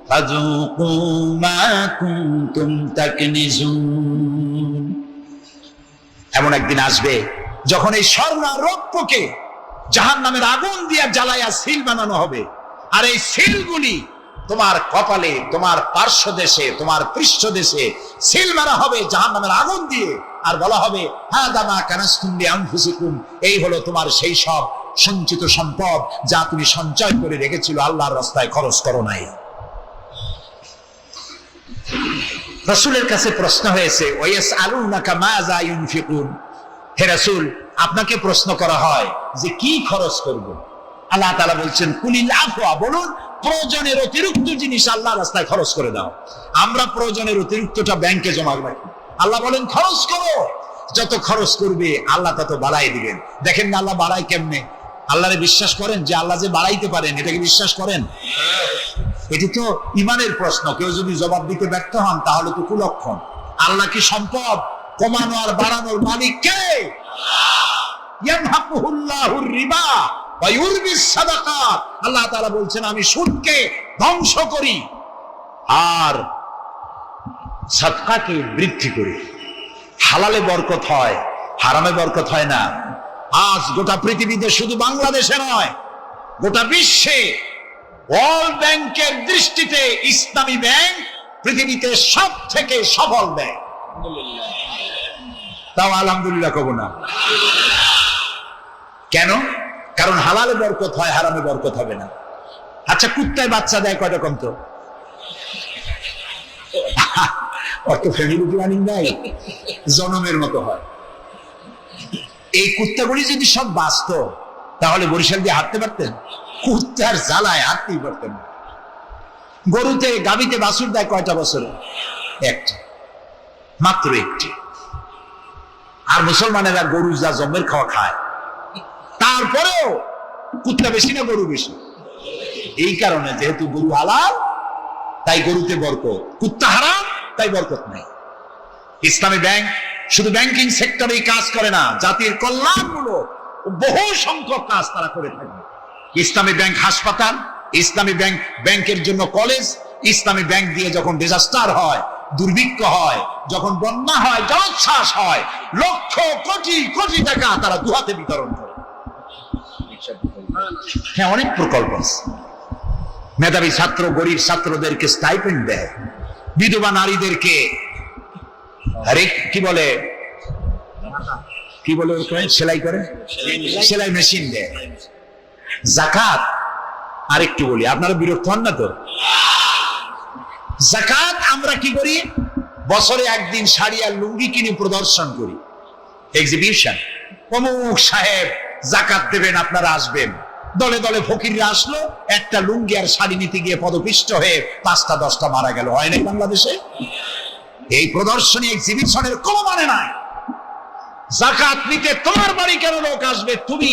ফাযুকু মা কুনতুম তাকনিজুন। এমন একদিন আসবে যখন এই স্বর্ণ আর রৌপ্যকে জাহান্নামের আগুন দিয়ে জ্বালায়া সিল বানানো হবে, আর এই সিলগুলি তোমার কপালে, তোমার পার্শ্ব দেশে, তোমার পৃষ্ঠ দেশে সিল মারা হবে জাহান্নামের আগুন দিয়ে, আর বলা হবে, হাযা মা কানাসতুম লিআনফুসিকুম, এই হলো তোমার সেই সব সঞ্চিত সম্পদ যা তুমি সঞ্চয় করে রেখেছিল, আল্লাহর রাস্তায় খরচ করো নাই। রাসূলের কাছে প্রশ্ন হয়েছে, ওয়ায়াসআলুনাকা মাযা ইউনফিকুন। হে রাসূল, আপনাকে প্রশ্ন করা হয় যে কি খরচ করব। আল্লাহ তাআলা বলছেন কুলিল আফওয়া, বলুন প্রয়োজনের অতিরিক্ত জিনিস আল্লাহর রাস্তায় খরচ করে দাও। আমরা প্রয়োজনের অতিরিক্তটা ব্যাংকে জমা রাখি, আল্লাহ বলেন খরচ করো, যত খরচ করবে আল্লাহ তত বাড়াই দিবেন। দেখেন না আল্লাহ বাড়াই কেমনে? আল্লাহরে বিশ্বাস করেন যে আল্লাহ যে বাড়াইতে পারেন, এটাকে বিশ্বাস করেন? এটি তো ইমানের প্রশ্ন। কেউ যদি জবাব দিতে ব্যর্থ হন তাহলে তো কুলক্ষণ। আল্লাহ কি সম্পদ কমানো আর বাড়ানোর মালিক কে? ইয়ামহাকুহুল্লাহুর রিবা ওয়া ইউরবিস সাদাকাত। আল্লাহ তাআলা বলছেন আমি সুদকে ধ্বংস করি আর সাদকাকে বৃদ্ধি করি। হালালে বরকত হয়, হারামে বরকত হয় না। আজ গোটা পৃথিবীতে, শুধু বাংলাদেশে নয়, গোটা বিশ্বে ওয়ার্ল্ড ব্যাংকের দৃষ্টিতে ইসলামী ব্যাংক পৃথিবীতে সব থেকে সফল ব্যাংক। তাও আলহামদুলিল্লাহ কব না কেন? কারণ হালালে বরকত হয়, হারামে বরকত হবে না। আচ্ছা, কুত্তায় বাচ্চা দেয় কয়টা কম তো? অত ফ্যামিলি প্ল্যানিং নাই, জনমের মতো হয়। এই কুত্তাগুলি যদি সব বাঁচত তাহলে বরিশাল দিয়ে হাঁটতে পারতেন? কুত্তার জ্বালায় হাঁটতেই পারতেন না। গরুতে, গাভীতে বাছুর দেয় কয়টা বছরে? একটা, মাত্র একটি। আর মুসলমানেরা গরু যা জমের খাওয়া খায়, তারপরেও কুত্তা বেশি না গরু বেশি? এই কারণে যেহেতু গরু হালাল তাই গরুতে বরকত, কুত্তা হারাম তাই বরকত নাই। ইসলামী ব্যাংক শুধু ব্যাংকিং সেক্টরেই কাজ করে না, জাতির কল্যাণমূলক বহু সংখ্যক কাজ তারা করে থাকে। ইসলামী ব্যাংক হাসপাতাল, ইসলামী ব্যাংক ব্যাংকের জন্য কলেজ, ইসলামী ব্যাংক দিয়ে যখন ডিজাস্টার হয়, দুর্ভিক্ষ হয়, যখন বন্যা হয়, জলোচ্ছ্বাস হয়, লক্ষ কোটি কোটি টাকা তারা দুহাতে বিতরণ করে। হ্যাঁ, অনেক প্রকল্প আছে। মেধাবী ছাত্র, গরিব ছাত্রদেরকে স্টাইপেন্ড দেয়, বিধবা নারীদেরকে কি বলে সেলাই করে, সেলাই মেশিন দেয়। যাকাত, আরেকটু বলি, আপনারা বিরক্ত হন না তো? যাকাত আমরা কি করি? বছরে একদিন শাড়ি আর লুঙ্গি কিনে প্রদর্শন করি, এক্সিবিশন। অমুক সাহেব যাকাত দেবেন, আপনারা আসবেন। দলে দলে ফকিররা আসলো, একটা লুঙ্গি আর শাড়ি নিতে গিয়ে পদপিষ্ট হয়ে 5টা 10টা মারা গেল। হয় নাই বাংলাদেশে? এই প্রদর্শনী, এক্সিবিশনের কোনো মানে নাই। যাকাত নিতে তোমার বাড়ি কেন লোক আসবে? তুমি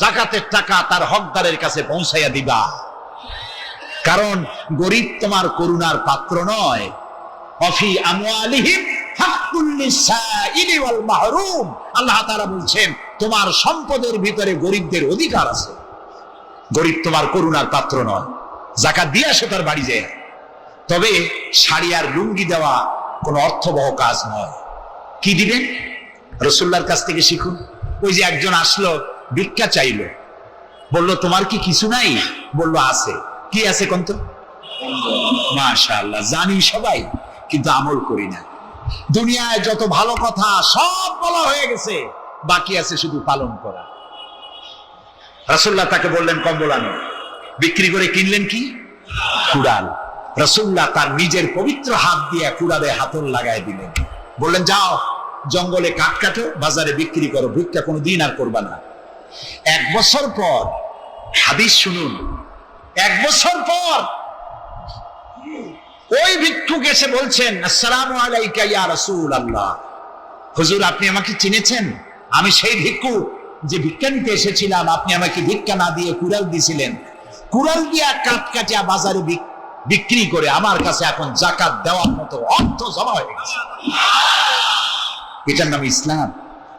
যাকাতের টাকা তার হকদারের কাছে পৌঁছাইয়া দিবা। কারণ গরিব তোমার করুণার পাত্র নয়। অফি আমওয়ালিহিম হাক্কুল লিসাইলি ওয়াল মাহরুম। আল্লাহ তাআলা বলছেন তোমার সম্পদের ভিতরে গরিবদের অধিকার আছে। গরিব তোমার করুণার পাত্র নয়, যাকাত দিয়ে আসে তার বাড়ি যায়। তবে শাড়ি আর লুঙ্গি দেওয়া কোন অর্থবহ কাজ নয়। কি দিবেন? রাসূলুল্লাহর কাছ থেকে শিখুন। ওই যে একজন আসলো, ভিক্ষা চাইলো, বলল তোমার কি কিছু নাই? বলল আছে। কি আছে কোন তো? মাশাআল্লাহ, জানি সবাই, কিন্তু আমল করি না। দুনিয়ায় যত ভালো কথা সব বলা হয়ে গেছে, বাকি আছে শুধু পালন করা। রাসূলুল্লাহ তাকে বললেন কম্বল আনো। বিক্রি করে কিনলেন কি? কুড়াল। রাসূলুল্লাহ তার নিজের পবিত্র হাত দিয়ে কুড়ালে হাতল লাগায় দিলেন। বললেন যাও জঙ্গলে কাঠ কাটো, বাজারে বিক্রি করো, ভিক্ষা কোনোদিন আর করবা না। 1 বছর পর, হাদিস শুনুন, 1 বছর পর ওই ভিক্ষুক এসে বলছেন আসসালামু আলাইকা ইয়া রাসূলুল্লাহ। হুজুর, আপনি আমাকে চিনেছেন? আমি সেই ভিক্ষুক যে ভিক্ষা নিতে এসেছিলাম। আপনি আমাকে ভিক্ষা না দিয়ে কুড়াল দিয়েছিলেন। কুড়াল দিয়া কাঠ কাটিয়া বাজারে বিক্রি করে আমার কাছে এখন যাকাত দেওয়ার মতো অর্থ জমা হয়ে গেছে। এটার নাম ইসলাম।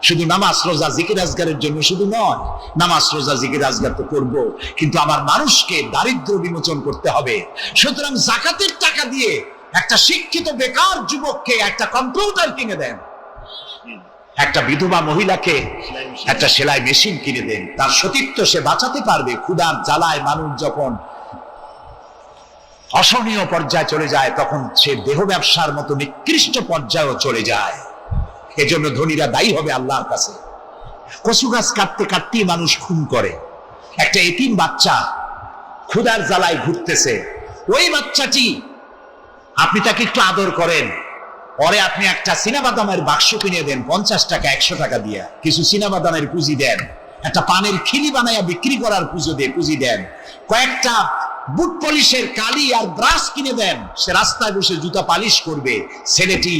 শুধু নামাজ রোজা জিকির আজগারের জন্য শুধু নয়, নামাজ রোজা জিকির আজগার তো করবো, কিন্তু আমার মানুষকে দারিদ্র বিমোচন করতে হবে। সুতরাং যাকাতের টাকা দিয়ে একটা শিক্ষিত বেকার যুবককে একটা কম্পিউটার কিনে দেন, একটা বিধবা মহিলাকে একটা সেলাই মেশিন কিনে দেন। তার সতীত্ব সে বাঁচাতে পারবে। ক্ষুধার জ্বালায় মানুষ যখন অসহনীয় পর্যায়ে চলে যায়, তখন সে দেহ ব্যবসার মতো নিকৃষ্ট পর্যায়েও চলে যায়। এজন্য ধনীরা দায়ী হবে আল্লাহর কাছে। কচু গাছ কাটতে কাটতেই মানুষ খুন করে। একটা এতিম বাচ্চা ক্ষুধার জ্বালায় ঘুরতেছে, ওই বাচ্চাটি আপনি তাকে একটু আদর করেন, পরে আপনি একটা চীনাবাদামের বাক্স কিনে দেন 50 টাকা 100 টাকা দিয়া, কিছু চীনাবাদামের পুঁজি দেন, একটা পানের খিলি বানাইয়া বিক্রি করার পুঁজি দেন, কয়েকটা বুট পলিশের কালি আর ব্রাশ কিনে দেন, সে রাস্তায় বসে জুতা পালিশ করবে, ছেলেটি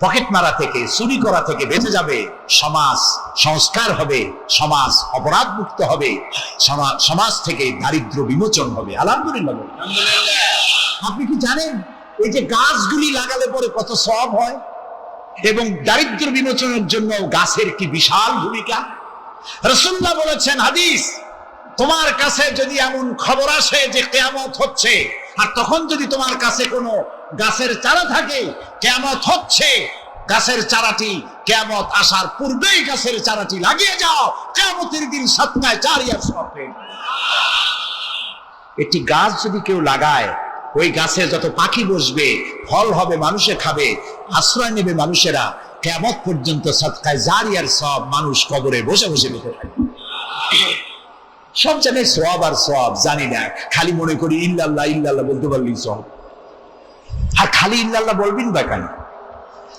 পকেট মারা থেকে, চুরি করা থেকে বেঁচে যাবে, সমাজ সংস্কার হবে, সমাজ অপরাধ মুক্ত হবে, সমাজ থেকে দারিদ্র বিমোচন হবে। আলহামদুলিল্লাহ। আপনি কি জানেন এই যে গাছগুলি লাগালে পরে কত সওয়াব হয়, এবং দারিদ্র বিমোচনের জন্য গাছের কি বিশাল ভূমিকা। রাসূলুল্লাহ বলেছেন, হাদিস, তোমার কাছে যদি এমন খবর আসে যে কিয়ামত হচ্ছে, আর তখন যদি তোমার কাছে কোনো গাছের চারা থাকে, কিয়ামত হচ্ছে, গাছের চারাটি কিয়ামত আসার পূর্বেই গাছের চারাটি লাগিয়ে যাও, কিয়ামতের দিন সাতটায় জারিয়া সওয়াব পেয়ে যাবে। একটি গাছ যদি কেউ লাগায়, ওই গাছে যত পাখি বসবে, ফল হবে, মানুষে খাবে, আশ্রয় নেবে মানুষেরা, কিয়ামত পর্যন্ত সাদকায়ে জারিয়ার সব মানুষ কবরে বসে বসে পেতে থাকবে। সব জানে সওয়াব আর সওয়াব জানি না, খালি মনে করি ইল্লাল্লাহ ইল্লাল্লাহ বলতে পারলেই সওয়াব। আর খালি ইল্লাল্লাহ বলবেন বা কেন?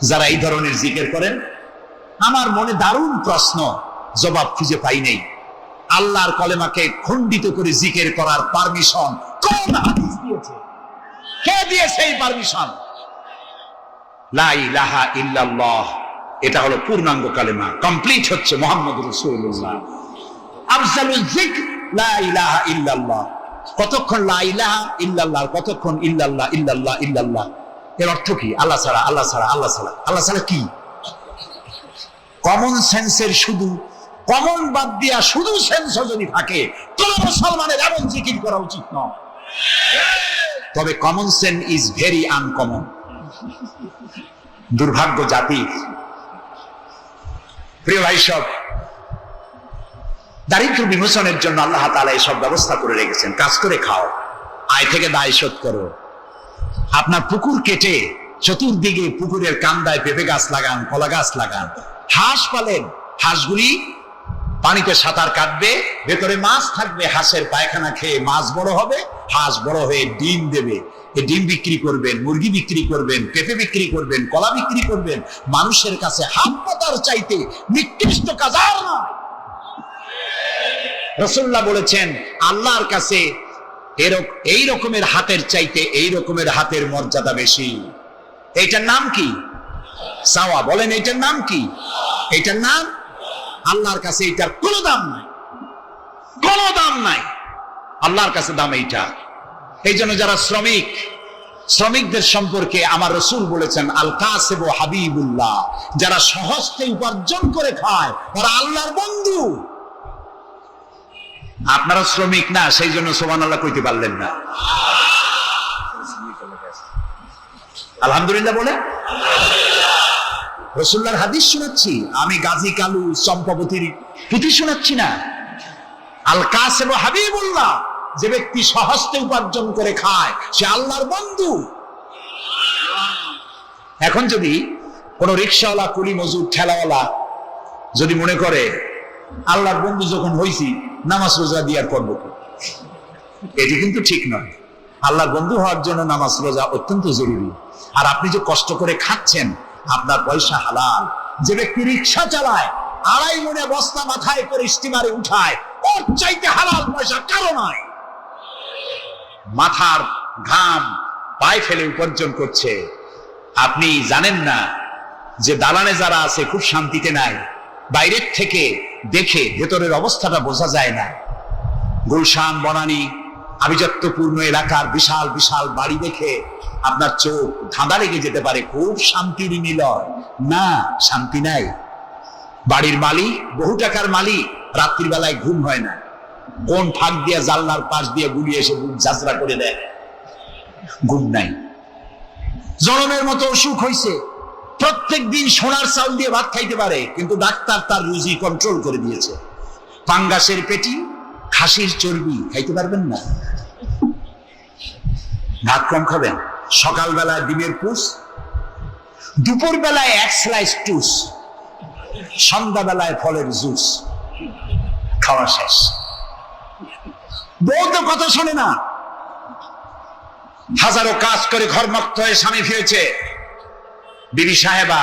যারা এই ধরনের জিকির করেন, আমার মনে দারুণ প্রশ্ন, জবাব খুঁজে পাই নাই। আল্লাহর কলেমাকে খণ্ডিত করে জিকির করার পারমিশন কোন হাদিস দিয়েছে? কে দিয়েছে এই পারমিশন? লা ইলাহা ইল্লাল্লাহ, এটা হলো পূর্ণাঙ্গ কালেমা, কমপ্লিট হচ্ছে মুহাম্মদুর রাসূলুল্লাহ। আফজালুল যিকর লা ইলাহা ইল্লাল্লাহ। কতক্ষণ লা ইলাহা ইল্লাল্লাহ, কতক্ষণ ইল্লাল্লাহ ইল্লাল্লাহ ইল্লাল্লাহ। এর অর্থ কি? আল্লাহ ছাড়া, আল্লাহ ছাড়া, আল্লাহ ছাড়া। আল্লাহ ছাড়া কি? কমন সেন্সের শুধু কমন বাদ দিয়া শুধু সেন্স যদি থাকে, কোন মুসলমানের এমন জিকির করা উচিত নয়। তবে common sense is very uncommon. দুর্ভাগ্য জাতির। প্রিয় ভাই, সব দারিদ্র বিমোচনের জন্য আল্লাহ তাআলা এসব ব্যবস্থা করে রেখেছেন। কাজ করে খাও, আয় থেকে দায় শোধ করো। আপনার পুকুর কেটে চতুর্দিকে পুকুরের কান্দায় পেঁপে গাছ লাগান, কলা গাছ লাগান। হাঁস পালেন, হাঁসগুলি পানিতে সাঁতার কাটবে, ভেতরে মাছ থাকবে, হাঁসের পায়খানা খেয়ে মাছ বড় হবে, হাঁস বড় হয়ে ডিম দেবে। এই ডিম বিক্রি করবেন, মুরগি বিক্রি করবেন, পেঁপে বিক্রি করবেন, কলা বিক্রি করবেন। মানুষের কাছে হাত পাতার চাইতে নিকৃষ্ট কাজ আর না। রাসূলুল্লাহ বলেছেন, আল্লাহর কাছে এই রকমের হাতের চাইতে এই রকমের হাতের মর্যাদা বেশি। এইটার নাম কি? সাওয়া। বলেন, এইটার নাম কি? এইটার নাম, আল্লাহর কাছে এইটার কোনো দাম নাই, কোনো দাম নাই। আল্লাহর কাছে দাম এইটা। এই জন্য যারা শ্রমিকদের সম্পর্কে আমার রাসূল বলেছেন, আল কাসিব হাবিবুল্লাহ, যারা সহজে উপার্জন করে খায় ওরা আল্লাহর বন্ধু। আপনারা শ্রমিক না, সেই জন্য সুবহানাল্লাহ কইতে পারলেন না। আলহামদুলিল্লাহ বলে রাসূলুল্লাহর হাদিস শোনাচ্ছি, আমি গাজী কালু চম্পাবতীর পুঁথি শোনাচ্ছি না। আল কাসিব হাবিবুল্লাহ, যে ব্যক্তি সহজে উপার্জন করে খায় সে আল্লাহর বন্ধু। এখন যদি কোন রিকশাওয়ালা, কুলি মজুর, ঠেলাওয়ালা যদি মনে করে আল্লাহর বন্ধু যখন হইছি নামাজ রোজা দিয়ার করব কি, এটি কিন্তু ঠিক নয়। আল্লাহর বন্ধু হওয়ার জন্য নামাজ রোজা অত্যন্ত জরুরি। আর আপনি যে কষ্ট করে খাচ্ছেন, আপনার পয়সা হালাল। যে ব্যক্তি রিকশা চালায়, 2.5 মণে বস্তা মাথায় করে স্টিমারে উঠায়, ওর চাইতে হালাল পয়সা কারো নয়। মাথার ঘাম পায়ে ফেলে উপার্জন করছে। আপনি জানেন না যে দালানে যারা আছে খুব শান্তিতে নাই। বাইরের থেকে দেখে ভেতরের অবস্থাটা বোঝা যায় না। গুলশান, বনানী, আভিজাত্যপূর্ণ এলাকার বিশাল বিশাল বাড়ি দেখে আপনার চোখ ধাঁধা লেগে যেতে পারে, খুব শান্তির নিলয়। না, শান্তি নাই। বাড়ির মালিক, বহু টাকার মালিক, রাত্রির বেলায় ঘুম হয় না। কোন ফাঁক দিয়া জানলার পাশ দিয়ে গুলি এসে বুক ঝাঁঝরা করে দেয়, ঘুম নাই। জনমের মতো অসুখ হয়েছে, প্রত্যেক দিন সোনার চাউল দিয়ে ভাত খাইতে পারে, কিন্তু ডাক্তার তার রুজি কন্ট্রোল করে দিয়েছে। পাঙ্গাসের পেটি, খাসির চর্বি খাইতে পারবেন না, ভাত কম খাবেন। সকালবেলায় ডিমের পুষ, দুপুর বেলায় 1 স্লাইস টুস, সন্ধ্যাবেলায় ফলের জুস, খাওয়া শেষ। বউ তো কথা শোনে না। হাজারো কাজ করে ঘরমুক্ত হয়ে স্বামী ফিরেছে, বিবি সাহেবা,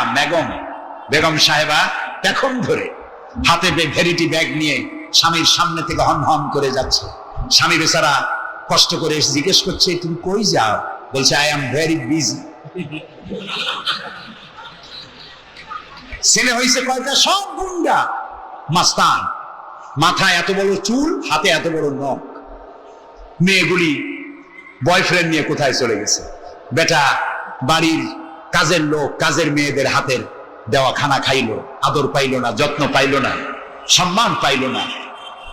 বেগম সাহেবা এখন ধরে হাতে ভ্যানিটি ব্যাগ নিয়ে স্বামীর সামনে থেকে হন হন করে যাচ্ছে। স্বামী বেচারা কষ্ট করে এসে জিজ্ঞেস করছে, তুমি কই যাও? বলছে, আই এম ভেরি বিজি। ছেলে হয়েছে কয়টা? সব গুন্ডা মাস্তান, মাথায় এত বড় চুল, হাতে এত বড় নখ। মেয়েগুলি বয়ফ্রেন্ড নিয়ে কোথায় চলে গেছে? বেটা বাড়ির কাজের লোক, কাজের মেয়েদের হাতের দেওয়া খানা খাইলো, আদর পাইলো না, যত্ন পাইলো না, সম্মান পাইলো না,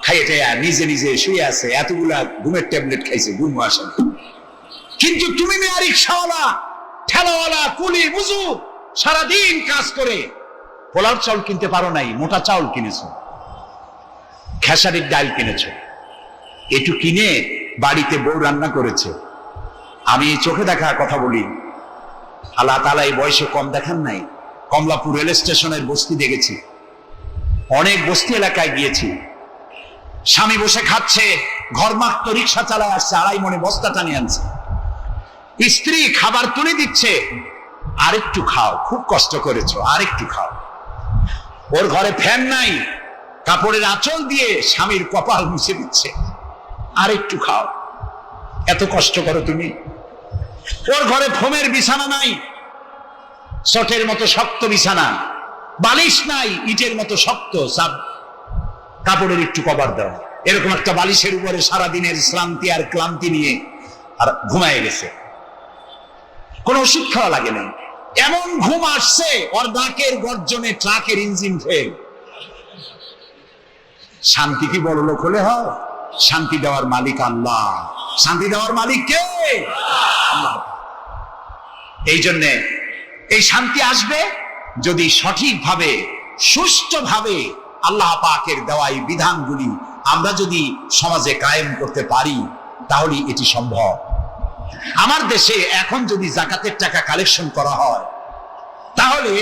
খাইয়ে টাইয়া নিজে নিজে শুয়ে আছে, এতগুলা ঘুমের ট্যাবলেট খাইছে, ঘুম আসে না। কিন্তু তুমি মেয়ে রিক্সাওয়ালা, ঠেলাওয়ালা, কুলি মজুর, সারাদিন কাজ করে পোলার চাউল কিনতে পারো নাই, মোটা চাউল কিনেছো, খেসারির ডাল কিনেছো, একটু কিনে বাড়িতে বউ রান্না করেছে। আমি চোখে দেখা কথা বলি, আল্লাহ তাআলা এই বয়সে কম দেখান নাই। কমলাপুর রেল স্টেশনের বস্তি দেখেছি, অনেক বস্তি এলাকায় গিয়েছি। স্বামী বসে খাচ্ছে, ঘরমাক্ত রিক্সা চালায় আসছে, 2.5 মণে বস্তা টানে আনছে। স্ত্রী খাবার তুলে দিচ্ছে, আরেকটু খাও, খুব কষ্ট করেছো, আরেকটু খাও। ওর ঘরে ফ্যান নাই, কাপড়ের আঁচল দিয়ে স্বামীর কপাল মুছে দিচ্ছে, আরেকটু খাও, এত কষ্ট করো তুমি। ওর ঘরে ফোমের বিছানা নাই, চটের মতো শক্ত বিছানা, বালিশ নাই, ইটের মতো শক্ত, সব কাপড়ের একটু কভার দাও। এরকম একটা বালিশের উপরে সারাদিনের শ্রান্তি আর ক্লান্তি নিয়ে আর ঘুমায় গেছে, কোনো ওষুধ খাওয়া লাগে না। এমন ঘুম আসছে, ওর নাকের গর্জনে ট্রাকের ইঞ্জিন ফেল। শান্তি কি বড় লোক হলে হয়? শান্তি দেওয়ার মালিক আল্লাহ। শান্তি দেওয়ার মালিক কে? আল্লাহ। এই জন্যে এই শান্তি আসবে যদি সঠিকভাবে, সুষ্ঠুভাবে আল্লাহ পাকের দেওয়া এই বিধানগুলি আমরা যদি সমাজে কায়েম করতে পারি, তাহলে এটি সম্ভব। আমার দেশে এখন যদি যাকাতের টাকা কালেকশন করা হয়, তাহলে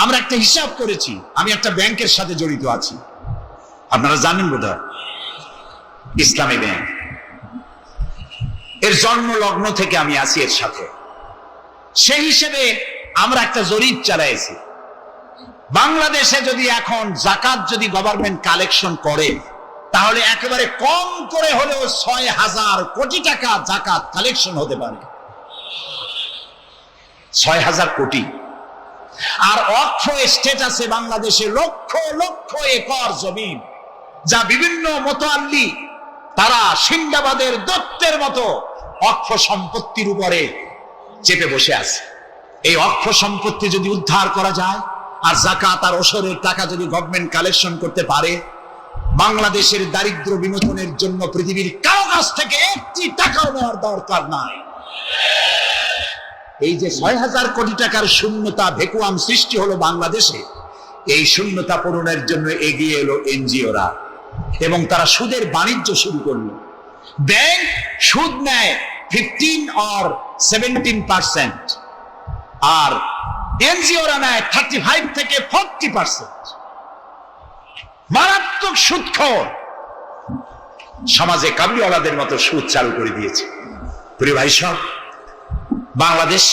আমরা একটা হিসাব করেছি, আমি একটা ব্যাংকের সাথে জড়িত আছি, আপনারা জানেন বোধহয়, ইসলামী ব্যাংক। এর জন্ম লগ্ন থেকে আমি আছি এর সাথে। সেই হিসেবে আমরা একটা জরিপ চালাইছি, বাংলাদেশে যদি এখন যাকাত যদি গভর্নমেন্ট কালেকশন করে, তাহলে একেবারে কম করে হলেও 6,000 কোটি টাকা যাকাত কালেকশন হতে পারে। 6,000 কোটি। আর অক্ষ এস্টেট আছে বাংলাদেশে, লক্ষ লক্ষ একর জমিন, যা বিভিন্ন মোতাল্লি তারা সিন্দাবাদের দত্তের মতো অক্ষ সম্পত্তির উপরে চেপে বসে আছে। এই অক্ষ সম্পত্তি যদি উদ্ধার করা যায়, আর যাকাত আর ওসরের টাকা যদি গভর্নমেন্ট কালেকশন করতে পারে, বাংলাদেশের দারিদ্র বিমোচনের জন্য পৃথিবীর কারো কাছ থেকে একটি টাকাও নেওয়ার দরকার নাই। এই যে 6,000 কোটি টাকার শূন্যতা, ভ্যাকুয়াম সৃষ্টি হলো বাংলাদেশে, এই শূন্যতা পূরণের জন্য এগিয়ে এলো এনজিওরা, এবং তারা সুদের বাণিজ্য শুরু করলো। ব্যাংক সুদ নেয় 15 or 17%, আর এনজিওরা নেয় 35 থেকে 40%। মারাত্মক সুদখোর। সমাজে কাবলিওয়ালাদের মতো সুদ চালু করে দিয়েছে। প্রিয় ভাই সব, বাংলাদেশ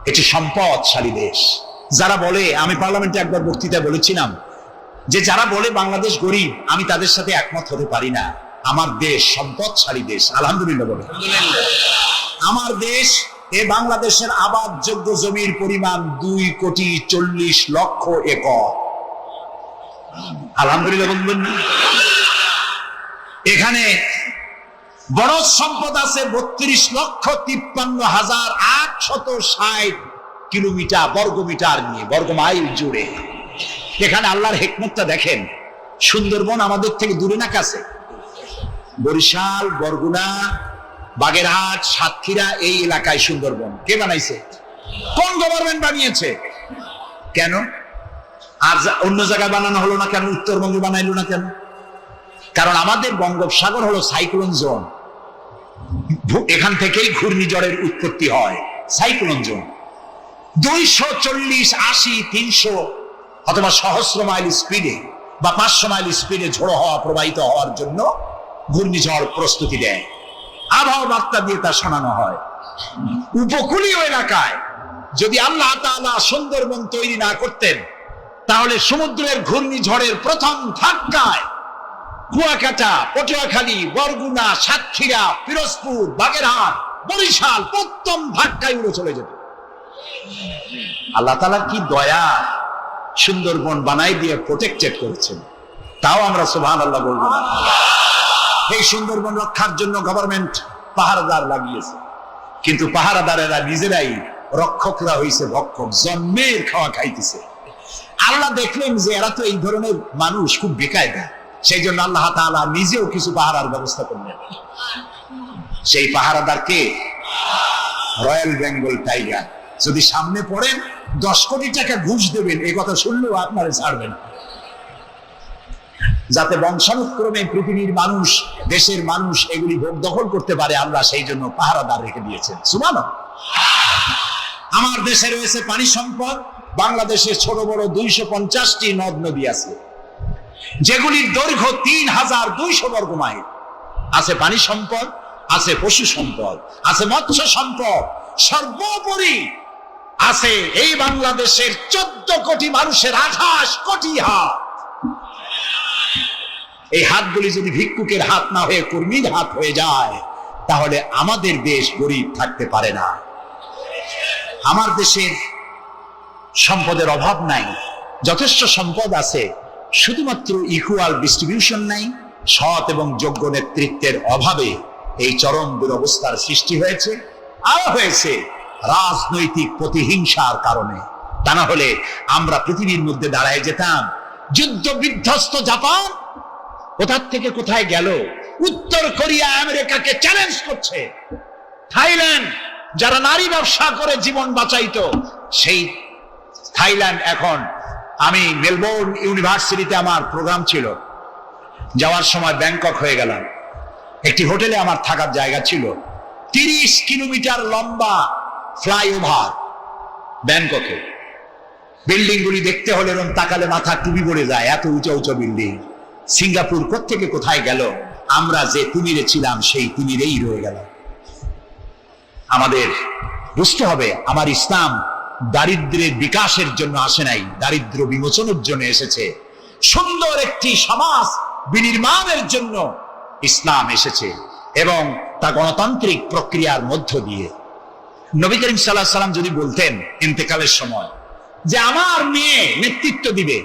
এটি সম্পদশালী দেশ। যারা বলে, আমি পার্লামেন্টে একবার বক্তৃতায় বলেছিলাম যে যারা বলে বাংলাদেশ গরিব, আমি তাদের সাথে একমত হতে পারি না। আমার দেশ সম্পদশালী দেশ, আলহামদুলিল্লাহ বলে। আমার দেশ, এ বাংলাদেশের আবাদযোগ্য জমির পরিমাণ 2,40,00,000 একর। আলহামদুলিল্লাহ বলবেন। এখানে বনজ সম্পদ আছে 32,53,860 কিলোমিটার বর্গমিটার নিয়ে, বর্গমাইল জুড়ে। এখানে আল্লাহর হিকমতটা দেখেন, সুন্দরবন আমাদের থেকে দূরে না কাছে? বরিশাল, বরগুনা, বাগেরহাট, সাতক্ষীরা, এই এলাকায় সুন্দরবন কে বানাইছে? কোন গভর্নমেন্ট বানিয়েছে? কেন? আর অন্য জায়গায় বানানো হলো না কেন? উত্তরবঙ্গে বানাইলো না কেন? কারণ আমাদের বঙ্গোপসাগর হলো সাইক্লোন জোন, এখান থেকেই ঘূর্ণিঝড়ের উৎপত্তি হয়। সাইক্লোন জোন 240, 80, 300 অথবা সহস্র মাইল স্পিডে বা 500 মাইল স্পিডে ঝোড়ো হওয়া প্রবাহিত হওয়ার জন্য ঘূর্ণিঝড় প্রস্তুতি দেয়। আবহাওয়া বার্তা দিয়ে তা শোনানো হয়। উপকূলীয় এলাকায় যদি আল্লাহ তাআলা সুন্দরবন তৈরি না করতেন, তাহলে সমুদ্রের ঘূর্ণিঝড়ের প্রথম ধাক্কায় কুয়াকাটা, পটুয়াখালী, বরগুনা, সাতক্ষীরা, পিরোজপুর, বাগেরহাট, বরিশাল প্রথম ধাক্কায় উড়ে চলে যেত। আল্লাহ তাআলা কি দয়া, সুন্দরবন বানাই দিয়ে প্রোটেক্টেড করেছেন, তাও আমরা সুবহানাল্লাহ বলবো না। এই সুন্দরবন রক্ষার জন্য গভর্নমেন্ট পাহারাদার লাগিয়েছে, কিন্তু পাহারাদারেরা নিজেরাই রক্ষকরা হইছে ভক্ষক, জন্মের খাওয়া খাইতেছে। আল্লাহ দেখলেন যে এরা তো এই ধরনের মানুষ খুব বেকায়দা, সেই জন্য আল্লাহ তাআলা নিজেও কিছু পাহারার ব্যবস্থা করলেন। সেই পাহারাদারকে রয়্যাল বেঙ্গল টাইগার। যদি সামনে পড়েন 10 কোটি টাকা ঘুষ দেবেন, এই কথা শুনলেও আপনারা ছাড়বেন, যাতে বংশানুক্রমে পৃথিবীর মানুষ, দেশের মানুষ এগুলি ভোগ দখল করতে পারে। আল্লাহ সেই জন্য পাহারাদার রেখে দিয়েছেন। সুবহানাল্লাহ। আমার দেশে রয়েছে পানি সম্পদ। বাংলাদেশের ছোট বড় 250টি নদ নদী আছে, যেগুলির দৈর্ঘ্য 3200 বর্গ মাইল। আছে পানি সম্পদ, আছে পশু সম্পদ, আছে মৎস্য সম্পদ, সর্বোপরি আছে এই বাংলাদেশের 14 কোটি মানুষের 28 কোটি হাত। এই হাতগুলি যদি ভিক্ষুকের হাত না হয়ে কর্মীর হাত হয়ে যায়, তাহলে আমাদের দেশ গরিব থাকতে পারে না। আমার দেশের সম্পদের অভাব নাই, যথেষ্ট সম্পদ আছে, শুধুমাত্র ইকুয়াল ডিস্ট্রিবিউশন নাই। সৎ এবং যোগ্য নেতৃত্বের অভাবে এই চরম দুরবস্থার সৃষ্টি হয়েছে, আর হয়েছে রাজনৈতিক প্রতিহিংসার কারণে। তা না হলে আমরা পৃথিবীর মধ্যে দাঁড়ায় যেতাম। যুদ্ধ বিধ্বস্ত জাপান কোথার থেকে কোথায় গেল, উত্তর কোরিয়া আমেরিকাকে চ্যালেঞ্জ করছে। থাইল্যান্ড যারা নারী ব্যবসা করে জীবন বাঁচাইতো, সেই থাইল্যান্ড এখন, আমি মেলবোর্ন ইউনিভার্সিটিতে আমার প্রোগ্রাম ছিল, যাওয়ার সময় ব্যাংকক হয়ে গেলাম। একটি হোটেলে আমার থাকার জায়গা ছিল। 30 কিলোমিটার লম্বা ফ্লাইওভার ব্যাংককে। বিল্ডিং গুলি দেখতে হলে এরকম তাকালে মাথা টুপি পড়ে যায়, এত উঁচু উঁচু বিল্ডিং। সিঙ্গাপুর কোত্থেকে কোথায় গেল, আমরা যে তিমিরে ছিলাম সেই তিমিরেই রয়ে গেল। আমাদের বুঝতে হবে, আমার ইসলাম দারিদ্র্যের বিকাশের জন্য আসে নাই, দারিদ্র্য বিমোচনের জন্য এসেছে। সুন্দর একটি সমাজ বিনির্মাণের জন্য ইসলাম এসেছে, এবং তা গণতান্ত্রিক প্রক্রিয়ার মধ্য দিয়ে। নবী করিম সাল্লাল্লাহু আলাইহি সাল্লাম যদি বলতেন ইন্তেকালের সময় যে আমার মেয়ে নেতৃত্ব দিবে,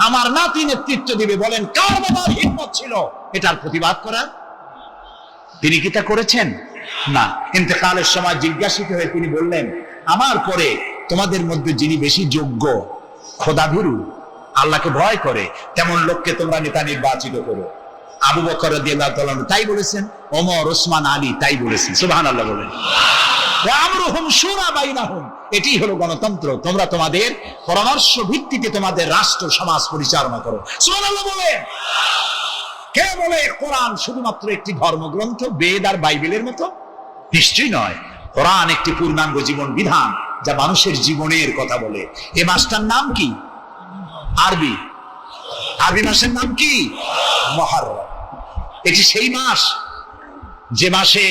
আমার নাতি নেতৃত্ব দিবে, বলেন কার বাবার হিম্মত ছিল এটার প্রতিবাদ করার? তিনি কি তা করেছেন? না। ইন্তেকালের সময় জিজ্ঞাসিত হয়ে তিনি বললেন, আমার পরে তোমাদের মধ্যে যিনি বেশি যোগ্য, খোদাভীরু, আল্লাহকে ভয় করে, তেমন লোককে তোমরা নেতা নির্বাচিত করো। আবু বকর রাদিয়াল্লাহু তাআলা তাই বলেছেন, ওমর, ওসমান, আলী তাই বলেছেন। সুবহানাল্লাহ বলেন। আমরুহুম শুরা বাইনাহুম, এটি হলো গণতন্ত্র। তোমরা তোমাদের পরামর্শ ভিত্তিতে তোমাদের রাষ্ট্র সমাজ পরিচালনা করো। সুবহানাল্লাহ বলেন। কে বলে কোরআন শুধুমাত্র একটি ধর্মগ্রন্থ, বেদ আর বাইবেলের মতো? নিশ্চয়ই নয়। কোরআন একটি পূর্ণাঙ্গ জীবন বিধান, যা মানুষের জীবনের কথা বলে। এই মাসটার নাম কি? আরবি মাসের নাম কি? মুহররম। এটি সেই মাস যে মাসে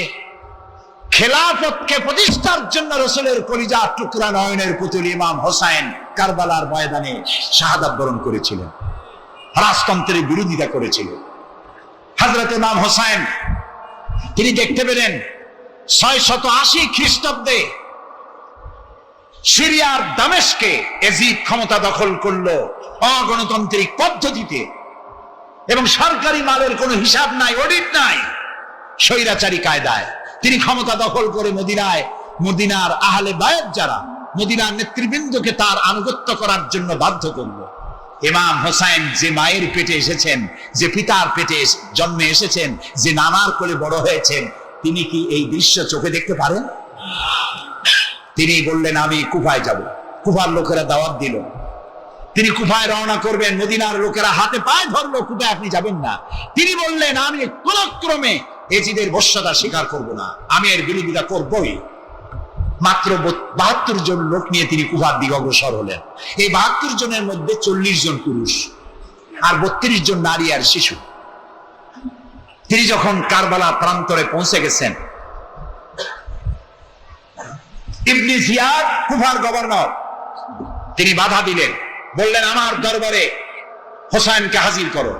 খেলাফতকে প্রতিষ্ঠার জন্য রাসূলের কলিজা টুকরা নয়নের পুতুল ইমাম হোসেন কারবালার ময়দানে শাহাদাত বরণ করেছিলেন, রাজতন্ত্রের বিরোধিতা করেছিলেন। হযরত ইমাম হোসেন তিনি দেখতে পেলেন 680 খ্রিস্টাব্দে সিরিয়ার দামেস্কে এজিদ ক্ষমতা দখল করলো অগণতান্ত্রিক পদ্ধতিতে, এবং সরকারি মালের কোনো হিসাব নাই, অডিট নাই, স্বৈরাচারী কায়দায় তিনি ক্ষমতা দখল করে মদিনার আহলে বায়াত যারা, মদিনার নেতৃবৃন্দকে তার আনুগত্য করার জন্য বাধ্য করলো। ইমাম হোসেন যে মায়ের পেটে এসেছেন, যে পিতার পেটে জন্মে এসেছেন, যে নানার কোলে বড় হয়েছেন, তিনি কি এই দৃশ্য চোখে দেখতে পারেন? তিনি বললেন, আমি কুফায় যাব। কুফার লোকেরা দাওয়াত দিল, তিনি কুফায় রওনা করবেন। মদিনার লোকেরা হাতে পায়ে ধরলো, কুফায় আপনি যাবেন না। তিনি বললেন, আমি কোন ক্রমে এজিদের বশ্যতা স্বীকার করব না, আমি এর বিরোধিতা করবই। মাত্র 72 জন লোক নিয়ে তিনি কুফার দিকে অগ্রসর হলেন। এই 72 জনের মধ্যে 40 জন পুরুষ আর 32 জন নারী আর শিশু। তিনি যখন কারবালা প্রান্তরে পৌঁছে গেছেন, ইবনে জিয়াদ কুফার গভর্নর, তিনি বাধা দিলেন, বললেন, আমার দরবারে হোসেনকে হাজির করো।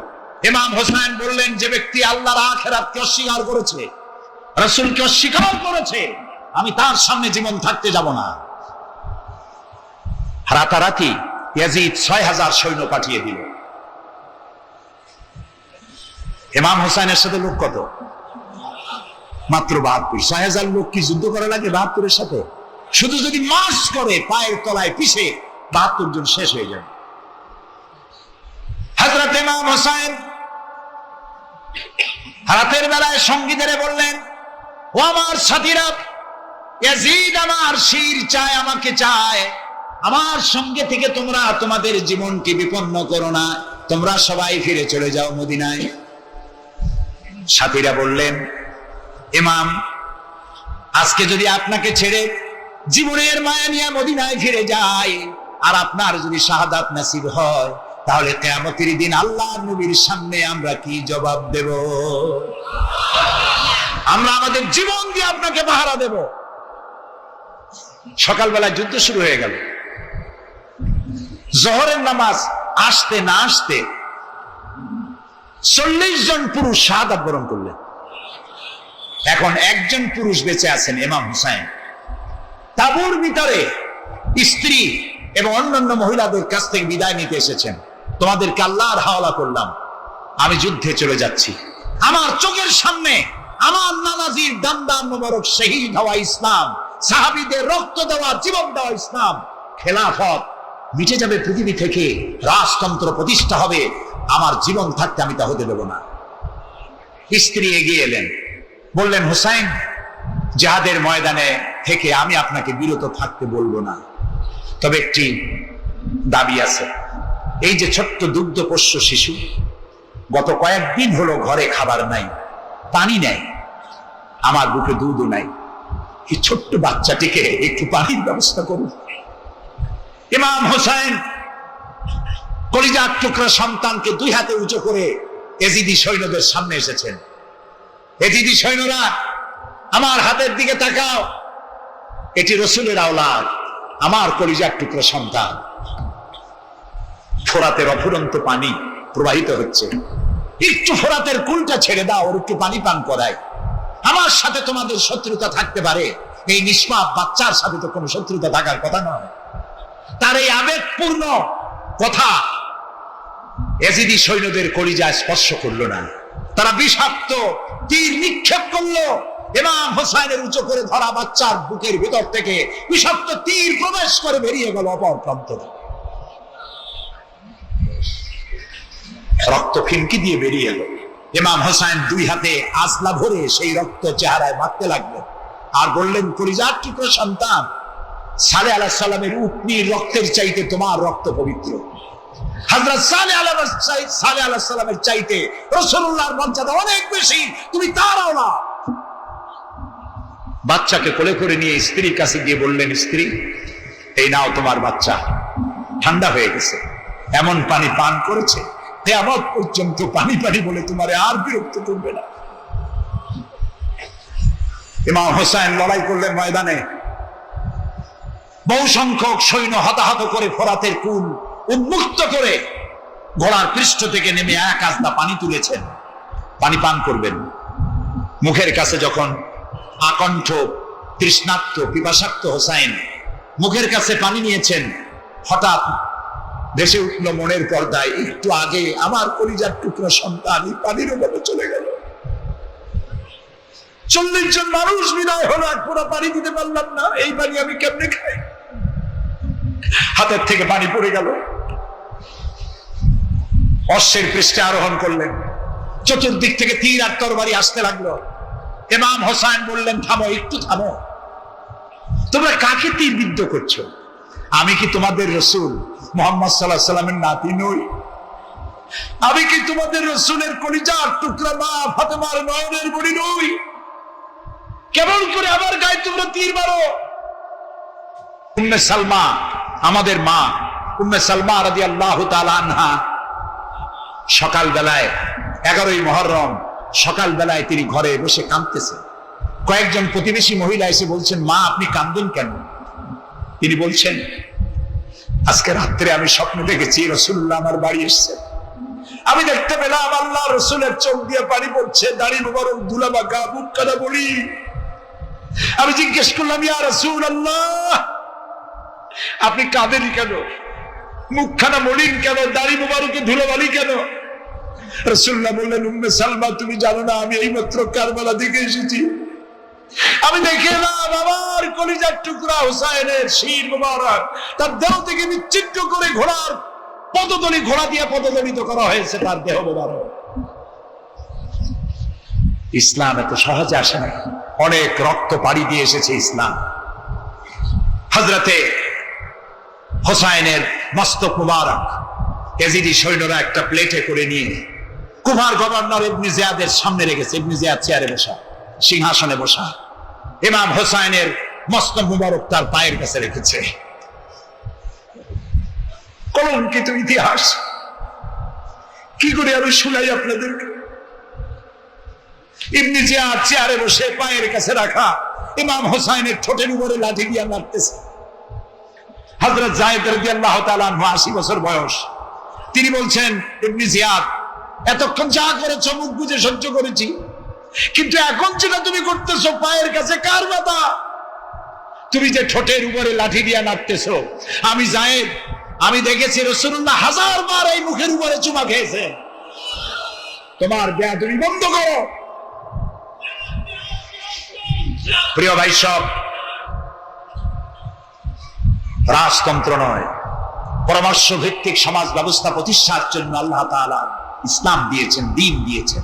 ইমাম হোসেন বললেন, যে ব্যক্তি আল্লাহর আখিরাতকে অস্বীকার করেছে, রাসূলকে অস্বীকার করেছে, আমি তার সামনে জীবন থাকতে যাব না। রাতারাতি ইয়াজিদ 6000 সৈন্য পাঠিয়ে দিল। ইমাম হোসেনের সাথে লোক কত? মাত্র 72। 6000 লোক কি যুদ্ধ করা লাগে 72-এর সাথে? শুধু যদি মাস করে পায়ের তলায় পিষে 72 জন শেষ হয়ে যাবে। হযরত ইমাম হোসেন রাতের বেলায় সঙ্গীদের বললেন, ও আমার সাথীরা, ইয়াজিদ আমার শির চায়, আমাকে চায়, আমার সঙ্গে থেকে তোমরা তোমাদের জীবনকে বিপন্ন করো না, তোমরা সবাই ফিরে চলে যাও মদিনায়। সাথীরা বললেন, ইমাম, আজকে যদি আপনাকে ছেড়ে জীবনের মায়া নিয়ে মদিনায় ফিরে যাই, আর আপনার যদি শাহাদাত নসিব হয়, তাহলে কিয়ামতের দিন আল্লাহর নবীর সামনে আমরা কি জবাব দেব? আমরা আমাদের জীবন দিয়ে আপনাকে পাহারা দেব। সকালবেলা যুদ্ধ শুরু হয়ে গেল। জোহরের নামাজ আসতে না আসতে 40 জন পুরুষ শাহাদাত বরণ করলেন। এখন একজন পুরুষ বেঁচে আছেন, ইমাম হুসাইন। তাঁবুর ভিতরে স্ত্রী এবং অন্যান্য মহিলাদের কাছ থেকে বিদায় নিতে এসেছেন। তোমাদেরকে আল্লাহর হাওলা করলাম, আমি যুদ্ধে চলে যাচ্ছি। আমার চোখের সামনে আমার নানাজির দান্দান মোবারক শহীদ হওয়া ইসলাম, সাহাবীদের রক্ত দেওয়া, জীবন দেওয়া ইসলাম, খেলাফত মিটে যাবে পৃথিবী থেকে, রাজতন্ত্র প্রতিষ্ঠা হবে, আমার জীবন থাকতে আমি তা হতে দেব না। স্ত্রী এগিয়ে এলেন, বললেন, হুসাইন, জিহাদের ময়দানে থেকে আমি আপনাকে বিরত থাকতে বলবো না, তবে একটি দাবি আছে। এই যে ছোট্ট দুগ্ধপোষ্য শিশু, গত কয়েকদিন হলো ঘরে খাবার নাই, পানি নাই, আমার বুকে দুধও নাই, এই ছোট্ট বাচ্চাটিকে একটু পানির ব্যবস্থা করুন। ইমাম হোসেন কলিজার টুকরা সন্তানকে 2 হাতে উঁচু করে এজিদি সৈন্যদের সামনে এসেছেন। এজিদি সৈন্যরা, আমার হাতের দিকে তাকাও, এটি রাসূলের আওলাদ, আমার কলিজার টুকরা সন্তান। ফোরাতের অফুরন্ত পানি প্রবাহিত হচ্ছে, একটু ফোরাতের কুলটা ছেড়ে দাও, ওর একটু পানি পান করাই। আমার সাথে তোমাদের শত্রুতা থাকতে পারে, এই নিষ্পাপ বাচ্চার সাথে তো কোনো শত্রুতা থাকার কথা নয়। তার এই আবেগপূর্ণ কথা এজিদি সৈন্যদের কলিজায় স্পর্শ করলো না। তারা বিষাক্ত তীর নিক্ষেপ করলো। ইমাম হোসেনের উঁচু করে ধরা বাচ্চার বুকের ভিতর থেকে বিষাক্ত তীর প্রবেশ করে বেরিয়ে গেল অপর প্রান্ত থেকে। রক্ত ফিনকি দিয়ে বেরিয়ে এলো। ইমাম হোসেন 2 হাতে আসলা ভরে সেই রক্ত চেহারায় মাখতে লাগলেন আর বললেন, কলিজার টুকরো সন্তান, সালেহ আলাইহিস সালামের উটনির রক্তের চাইতে তোমার রক্ত পবিত্র। হযরত সালেহ আলাইহিস সালামের চাইতে রাসূলুল্লাহর মর্যাদা অনেক বেশি, তুমি তার আওলাদ। বাচ্চাকে কোলে করে নিয়ে স্ত্রীর কাছে গিয়ে বললেন, স্ত্রী, এই নাও তোমার বাচ্চা, ঠান্ডা হয়ে গেছে, এমন পানি পান করেছে কিয়ামত পর্যন্ত পানি পানি বলে তোমারে আর বিরক্ত করবে না। ইমাম হোসেন লড়াই করলেন ময়দানে। বহু সংখ্যক সৈন্য হতাহত করে ফোরাতের কুল উন্মুক্ত করে ঘোড়ার পৃষ্ঠ থেকে নেমে 1 আজলা পানি তুলেছেন, পানি পান করবেন। মুখের কাছে যখন আকণ্ঠ তৃষ্ণার্ত পিপাসার্ত হোসেন মুখের কাছে পানি নিয়েছেন, হঠাৎ ভেসে উঠল মনের পর্দায়, একটু আগে আমার কলিজার টুকরা সন্তান এই পানির মধ্যে চলে গেল। 40 জন মানুষ বিদায় হলো, এক ফোঁটা পানি দিতে পারলাম না, এই পানি আমি কেমনে খাই? হাতের থেকে পানি পড়ে গেল। অশ্বের পৃষ্ঠে আরোহণ করলেন, চতুর্দিক থেকে তীর আর তরবারি আসতে লাগলো। ইমাম হোসেন বললেন, থামো, একটু থামো, তোমরা কাকে তীর বিদ্ধ করছো? আমি কি তোমাদের রাসূল মুহাম্মদ সাল্লাল্লাহু আলাইহি সাল্লামের নাতি নই? আমি কি তোমাদের রাসূলের কলিজার টুকরা মা ফাতেমার নয়নের মণি নই? কেমন করে আমার গায়ে তোমরা তীর মারো? উম্মে সালমা, আমাদের মা উম্মে সালমা রাদিয়াল্লাহু তাআলা আনহা, সকালবেলায় 11ই মুহররম সকালবেলায় তিনি ঘরে বসে কাঁদতেছেন। কয়েকজন প্রতিবেশী মহিলা এসে বলছেন, মা আপনি কাঁদেন কেন? তিনি বলছেন, আজকে রাত্রে আমি স্বপ্ন দেখেছি রাসূলুল্লাহ আমার বাড়ি এসেছেন, আমি দেখতে পেলাম আল্লাহ রসুলের চোখ দিয়ে পানি পড়ছে, দাড়ি মোবারক ধুলা মাখা, মুখ কাটা বলি। আমি জিজ্ঞেস করলাম, ইয়া রাসূলুল্লাহ, আপনি কাঁদেন কেন? মুখখানা মলিন কেন? দাড়ি মোবারকে ধুলোবালি কেন? রাসূলুল্লাহ বললেন, উম্মে সালমা, তুমি জানো না আমি এইমাত্র কারবালা থেকে এসেছি। আমি দেখে না বাবার কলিজার টুকরা হুসাইনের শির মোবারক তার দেহ থেকে বিচ্ছিন্ন করে ঘোড়ার পদতলি, ঘোড়া দিয়ে পদদলিত করা হয়েছে তার দেহ মোবারক। ইসলাম এত সহজে আসে না, অনেক রক্ত পাড়ি দিয়ে এসেছে ইসলাম। হযরতে হোসাইনের মস্তক মুবারক এজিদি সৈন্যরা একটা প্লেটে করে নিয়ে কুফার গভর্নর ইবনে জিয়াদের সামনে রেখেছে। ইবনে জিয়াদ চেয়ারে বসা, সিংহাসনে বসা, ইমাম হোসাইনের মস্তক মুবারক তার পায়ের কাছে রেখেছে। কলঙ্কিত ইতিহাস, কি করে আমি শুনাই আপনাদেরকে? ইবনে জিয়াদ চেয়ারে বসে পায়ের কাছে রাখা ইমাম হোসাইনের ঠোঁটের উপরে লাঠি দিয়ে মারতেছে। হযরত যায়েদ রাদিয়াল্লাহু তাআলা আনহু 80 বছর বয়স, তিনি বলছেন, ইবনে জিয়াদ, এতক্ষণ যা করেছো মুখ বুজে সহ্য করেছি, কিন্তু এখন যেটা তুমি করতেছো পায়ের কাছে কার ব্যথা? তুমি যে ঠোঁটের উপরে লাঠি দিয়ে নাড়তেছো, আমি যায়েদ, আমি দেখেছি রাসূলুল্লাহ 1000 বার এই মুখের উপরে চুমা খেয়েছে। তোমার বেয়াদবি বন্ধ করো। প্রিয় ভাই সব, রাজতন্ত্র নয়, পরামর্শ ভিত্তিক সমাজ ব্যবস্থা প্রতিষ্ঠার জন্য আল্লাহ তাআলা ইসলাম দিয়েছেন, দ্বীন দিয়েছেন।